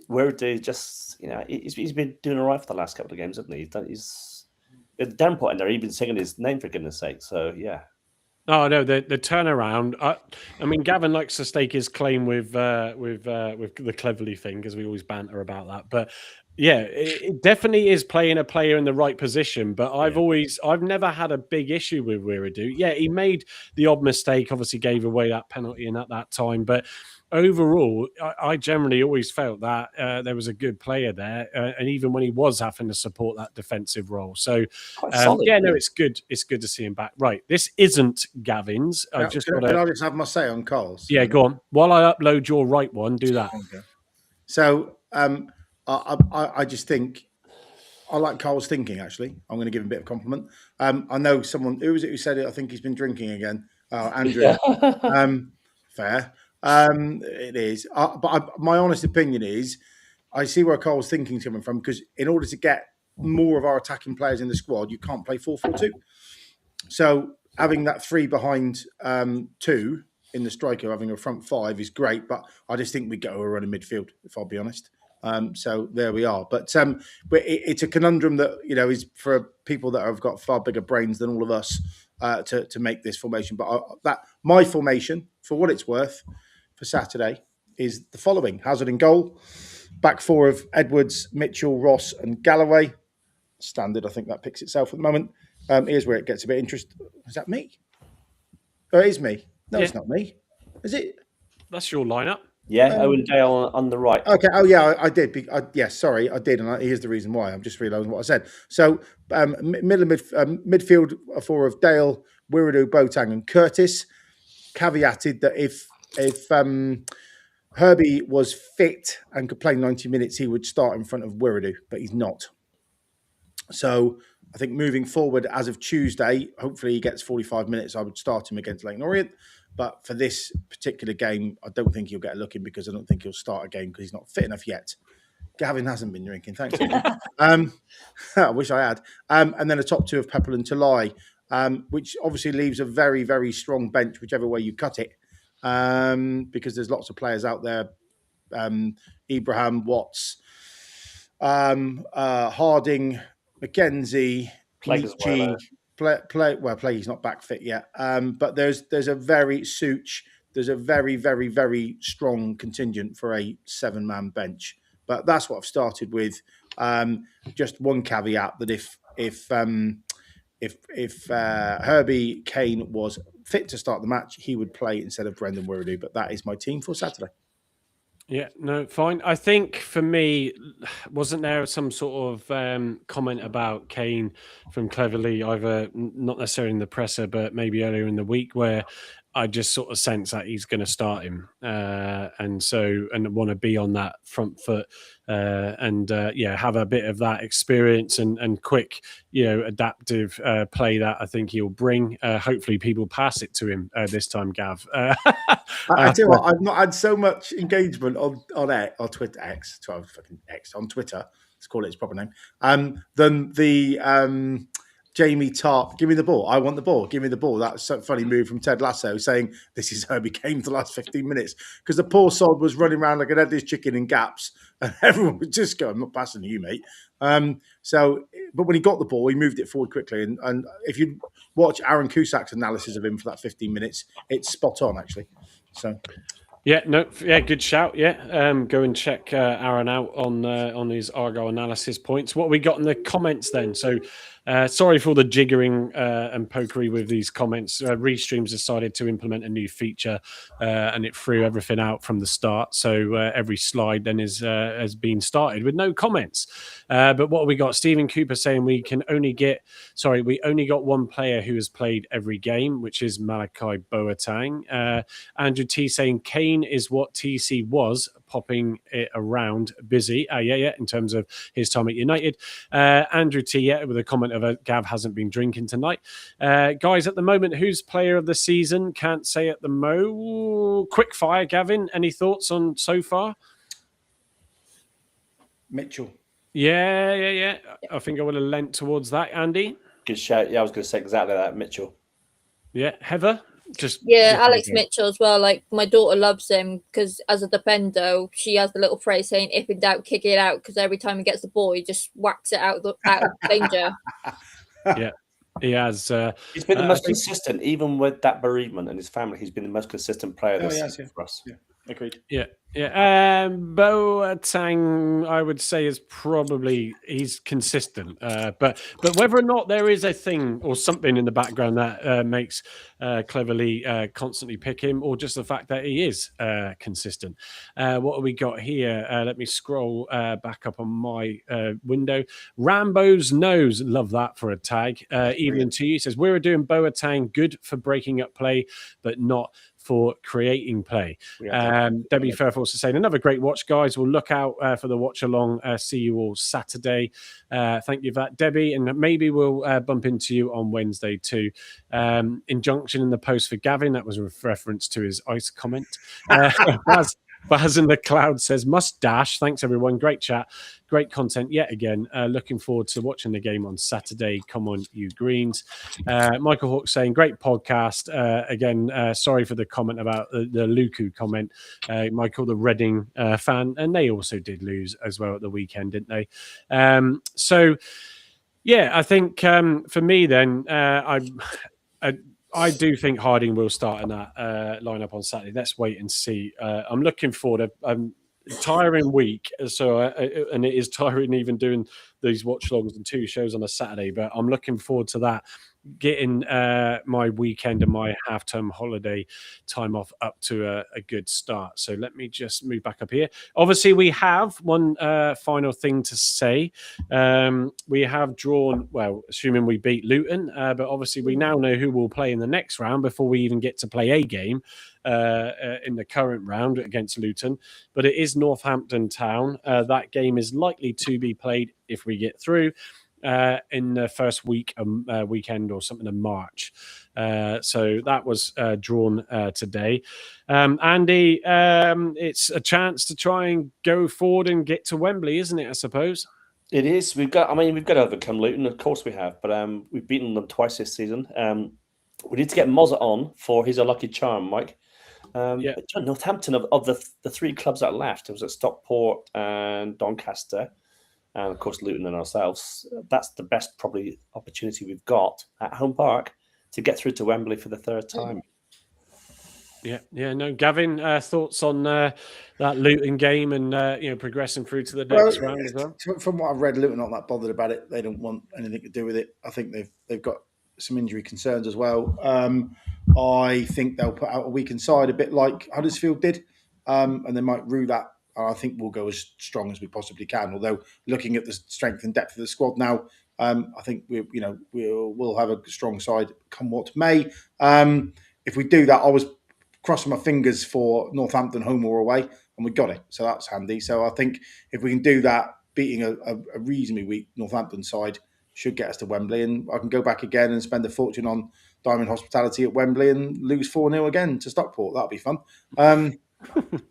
Wiradoo just he's been doing all right for the last couple of games, hasn't he? He's Dan put in there. He's been singing his name for goodness' sake. So yeah. Oh no, the turnaround. I mean, Gavin likes to stake his claim with the Cleverly thing because we always banter about that. But yeah, it definitely is playing a player in the right position. But I've never had a big issue with Wiradoo. Yeah, he made the odd mistake. Obviously, gave away that penalty in at that time, but. Overall, I generally always felt that there was a good player there, and even when he was having to support that defensive role. So, it's good. It's good to see him back. Right, this isn't Gavin's. Can I just have my say on Carl's? Yeah, go on. While I upload your right one, do that. Okay. So, I just think I like Carl's thinking. Actually, I'm going to give him a bit of compliment. I know someone who was it who said it. I think he's been drinking again. Andrew. Fair. It is, but my honest opinion is, I see where Carl's thinking coming from because in order to get more of our attacking players in the squad, you can't play 4-4-2. So having that 3 behind 2 in the striker, having a front 5 is great, but I just think we go a run in midfield, if I'll be honest. So there we are. But it's a conundrum that is for people that have got far bigger brains than all of us to make this formation. But my formation, for what it's worth, for Saturday is the following: Hazard in goal, back 4 of Edwards, Mitchell, Ross, and Galloway. Standard, I think that picks itself at the moment. Here's where it gets a bit interesting. Is that me? Oh, it is me. No, It's not me. Is it? That's your lineup. Yeah, Owen Dale on the right. Okay. Oh, yeah, I did. Sorry, I did, and here's the reason why. I'm just realising what I said. So, midfield four of Dale, Wiredu, Boateng, and Curtis. Caveated that if Herbie was fit and could play 90 minutes, he would start in front of Wiredu, but he's not. So I think moving forward as of Tuesday, hopefully he gets 45 minutes. I would start him against Leyton Orient. But for this particular game, I don't think he'll get a look in because I don't think he'll start a game because he's not fit enough yet. Gavin hasn't been drinking. Thanks. I wish I had. And then a top two of Pepple and Talai, which obviously leaves a very, very strong bench, whichever way you cut it, because there's lots of players out there. Ibrahim, Watts, Harding, McKenzie, Michi, Plague's not back fit yet. But there's a very very, very, very strong contingent for a 7-man bench. But that's what I've started with. Just one caveat that if Herbie Kane was fit to start the match, he would play instead of Brendan Wiredu. But that is my team for Saturday. Yeah, no, fine. I think for me, wasn't there some sort of comment about Kane from Cleverly, either not necessarily in the presser, but maybe earlier in the week, where I just sort of sense that he's going to start him, and want to be on that front foot, have a bit of that experience and quick, adaptive play that I think he'll bring. Hopefully, people pass it to him this time, Gav. I tell you what, I've not had so much engagement on Twitter X, on Twitter. Let's call it its proper name. Than the Jamie Tartt, give me the ball. I want the ball. Give me the ball. That's a funny move from Ted Lasso saying this is Herbie Kane for the last 15 minutes because the poor sod was running around like an headless chicken in gaps and everyone was just going, I'm not passing to you, mate. But when he got the ball, he moved it forward quickly. And if you watch Aaron Cusack's analysis of him for that 15 minutes, it's spot on, actually. So... good shout. Go and check Aaron out on his Argyle analysis points. What we got in the comments then? So, sorry for all the jiggering and pokery with these comments. Restreams decided to implement a new feature, and it threw everything out from the start. So every slide then has been started with no comments. But what we got? Stephen Cooper saying we only got one player who has played every game, which is Malachi Boateng. Andrew T saying Kane is what TC was, popping it around busy. In terms of his time at United. Andrew T, with a comment of Gav hasn't been drinking tonight. Guys, at the moment, who's player of the season? Can't say at the quick fire, Gavin. Any thoughts on so far? Mitchell. Yeah. I think I would have lent towards that, Andy. Good shout. Yeah, I was going to say exactly that, Mitchell. Yeah, Heather? Alex Mitchell as well. Like, my daughter loves him because as a defender, she has the little phrase saying, if in doubt, kick it out, because every time he gets the ball, he just whacks it out of danger. Yeah, he has. He's been the most consistent, even with that bereavement and his family. He's been the most consistent player this season for us. Yeah. Agreed. Yeah. Boateng, I would say, he's consistent. But whether or not there is a thing or something in the background that makes Cleverly constantly pick him, or just the fact that he is consistent. What have we got here? Let me scroll back up on my window. Rambo's nose, love that for a tag. Evelyn to you says we're doing Boateng, good for breaking up play, but not for creating play. Debbie Fairforce is saying another great watch, guys. We'll look out for the watch along. See you all Saturday. Thank you for that, Debbie, and maybe we'll bump into you on Wednesday too. Injunction in the post for Gavin, that was a reference to his ice comment. Baz in the Cloud says must dash. Thanks everyone, great chat, great content yet again. Looking forward to watching the game on Saturday. Come on, you Greens. Michael Hawk saying great podcast. Again, sorry for the comment about the Luku comment. Michael, the Reading fan, and they also did lose as well at the weekend, didn't they? I think for me then, I do think Harding will start in that lineup on Saturday. Let's wait and see. I'm looking forward to tiring week, and it is tiring even doing these watch longs and 2 shows on a Saturday. But I'm looking forward to that getting my weekend and my half-term holiday time off up to a good start. So let me just move back up here. Obviously, we have one final thing to say. We have drawn, well, assuming we beat Luton, but obviously we now know who will play in the next round before we even get to play a game in the current round against Luton. But it is Northampton Town. That game is likely to be played if we get through in the first weekend or something in March. So that was drawn today. Andy, it's a chance to try and go forward and get to Wembley, isn't it, I suppose? It is. We've got to overcome Luton, of course we have, but we've beaten them twice this season. We need to get Mozza on for his lucky charm, Mike. Yeah. But Northampton, of the three clubs that left, it was at Stockport and Doncaster, and of course Luton and ourselves. That's the best probably opportunity we've got at home park to get through to Wembley for the third time. Yeah. No, Gavin, thoughts on that Luton game and progressing through to the next round as well? From what I've read, Luton are not that bothered about it. They don't want anything to do with it. I think they've got some injury concerns as well. I think they'll put out a weakened side, a bit like Huddersfield did, and they might rue that. I think we'll go as strong as we possibly can. Although looking at the strength and depth of the squad now, I think we'll have a strong side come what may. If we do that, I was crossing my fingers for Northampton home or away, and we got it, so that's handy. So I think if we can do that, beating a reasonably weak Northampton side should get us to Wembley, and I can go back again and spend a fortune on Diamond Hospitality at Wembley and lose 4-0 again to Stockport. That'll be fun.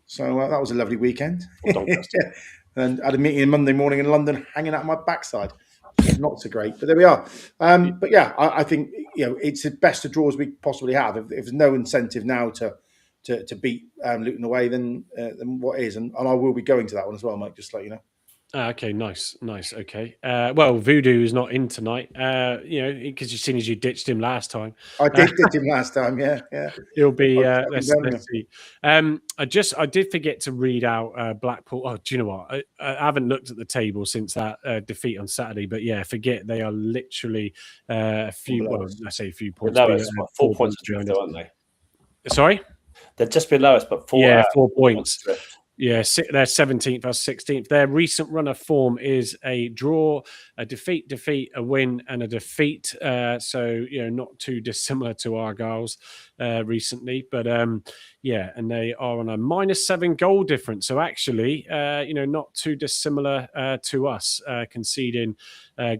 So that was a lovely weekend. And I had a meeting Monday morning in London, hanging out my backside. Not so great, but there we are. But yeah, I think it's the best of draws we possibly have. If there's no incentive now to beat Luton away, then what is? And I will be going to that one as well, Mike. Just to let you know. Okay, nice. Okay. Well, Voodoo is not in tonight. Because you've seen as you ditched him last time. I did ditch him last time. Yeah. He'll be. Let's see. I did forget to read out Blackpool. Oh, do you know what? I haven't looked at the table since that defeat on Saturday. But yeah, forget they are literally a few. Well, I say a few points. 4 points behind, aren't they? Sorry, they're just below us, but 4. Yeah, 4 points. Yeah, they're 17th, us 16th. Their recent run of form is a draw, a defeat, a win, and a defeat. So, not too dissimilar to Argyle's recently. But, and they are on a -7 goal difference. So, actually, not too dissimilar to us, conceding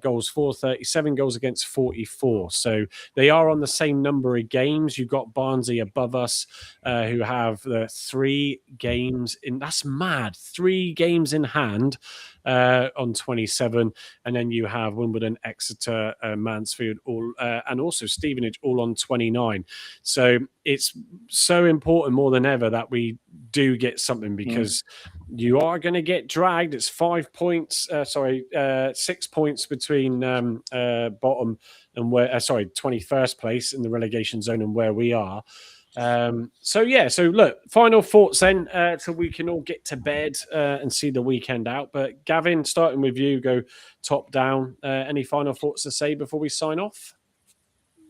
goals for 37 goals against 44. So, they are on the same number of games. You've got Barnsley above us, who have 3 games in. That's mad. 3 games in hand on 27. And then you have Wimbledon, Exeter, Mansfield, all, and also Stevenage all on 29. So it's so important more than ever that we do get something, because you are going to get dragged. It's 5 points, 6 points between bottom and 21st place in the relegation zone and where we are. So look, final thoughts then, so we can all get to bed and see the weekend out. But Gavin, starting with you, go top down. Any final thoughts to say before we sign off?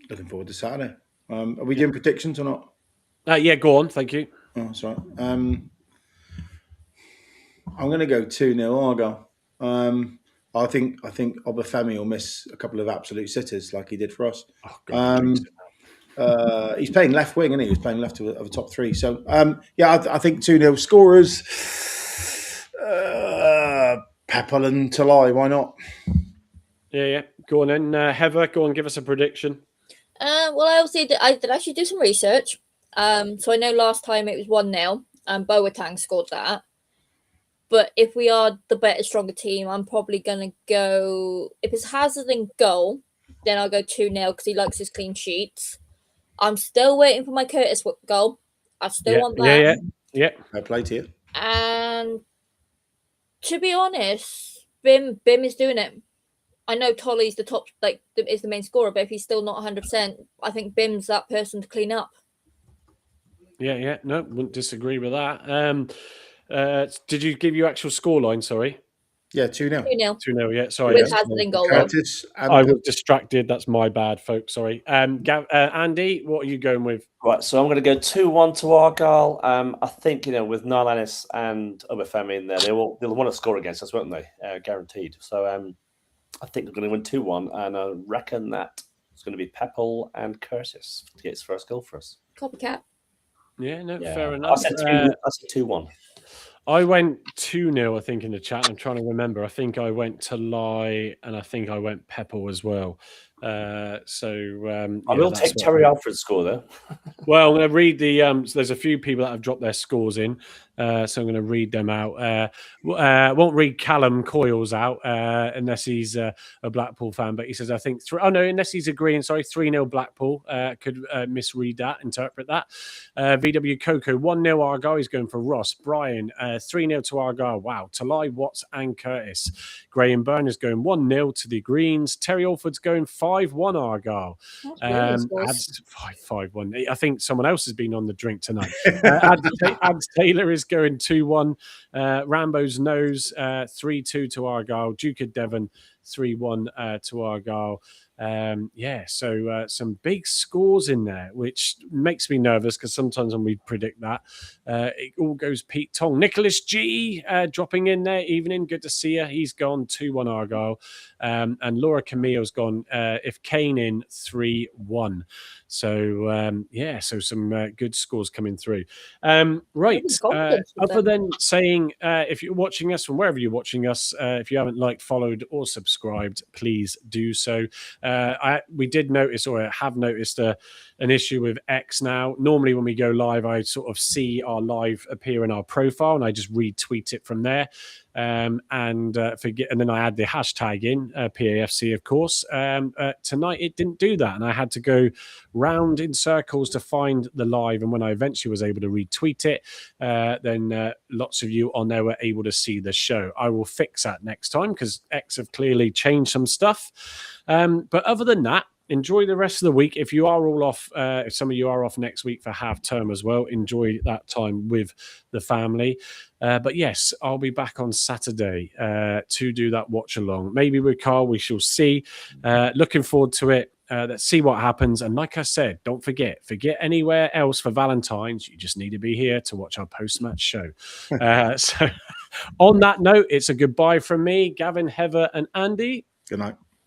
Looking forward to Saturday. Are we doing predictions or not? Yeah, go on. Thank you. Oh, sorry. I'm going to go 2-0 Argyle. I think Obafemi will miss a couple of absolute sitters like he did for us. Oh, God, he's playing left wing, isn't he? He's playing left of a top 3. So, I think 2-0 scorers. Peppel and Talai, why not? Yeah. Go on then. Heather, go on, give us a prediction. Well, I did actually do some research. So I know last time it was 1-0 and Boateng scored that. But if we are the better, stronger team, I'm probably going to go... If it's Hazard in goal, then I'll go 2-0 because he likes his clean sheets. I'm still waiting for my Curtis goal. I still want that. Yeah. I play to you. And to be honest, Bim is doing it. I know Tolly's the top, is the main scorer, but if he's still not 100%, I think Bim's that person to clean up. Yeah. No, wouldn't disagree with that. Did you give your actual scoreline? Sorry. Yeah, 2-0. 2-0. 2-0, yeah. Sorry. With Hazard in goal. Curtis and I was distracted. That's my bad, folks. Sorry. Andy, what are you going with? Right, so I'm going to go 2-1 to Argyle. I think, with Nylanis and Obafemi in there, they'll want to score against us, won't they? Guaranteed. So I think they're going to win 2-1, and I reckon that it's going to be Peppel and Curtis to get his first goal for us. Copycat. Yeah, no, Yeah. fair enough. I said 2-1. I went 2-0, I think, in the chat. I'm trying to remember. I think I went to Lie, and I think I went Peppel as well. I will take that's Terry Alfred's score, though. Well, I'm going to read the. So there's a few people that have dropped their scores in, so I'm going to read them out. Won't read Callum Coyle's out unless he's a Blackpool fan, but he says I think unless he's agreeing. Sorry, 3-0 Blackpool. Could misread that, interpret that. VW Coco 1-0 Argyle. He's going for Ross. Brian 3-0 to Argyle. Wow. Talai, Watts, and Curtis. Graham Byrne is going 1-0 to the Greens. Terry Alford's going 5-1 Argyle. That's 5-1. I think someone else has been on the drink tonight. Ads Taylor is going 2-1. Rambo's Nose 3-2 to Argyle. Duke of Devon 3-1 to Argyle. So some big scores in there, which makes me nervous because sometimes when we predict that, it all goes Pete Tong. Nicholas G dropping in there. Evening, good to see you. He's gone 2-1 Argyle. And Laura Camille's gone if Kane in 3-1. So so some good scores coming through. Right. Other than saying if you're watching us from wherever you're watching us, if you haven't liked, followed, or subscribed, please do so. We did notice, or have noticed, an issue with X now. Normally, when we go live, I sort of see our live appear in our profile, and I just retweet it from there. And then I add the hashtag in PAFC, of course. Tonight it didn't do that, and I had to go round in circles to find the live. And when I eventually was able to retweet it, then lots of you on there were able to see the show. I will fix that next time because X have clearly changed some stuff. But other than that, enjoy the rest of the week. If you are all off, if some of you are off next week for half term as well, enjoy that time with the family. But yes, I'll be back on Saturday to do that watch along. Maybe with Carl, we shall see. Looking forward to it. Let's see what happens. And like I said, don't forget anywhere else for Valentine's. You just need to be here to watch our post-match show. So on that note, it's a goodbye from me, Gavin, Heather, and Andy. Good night.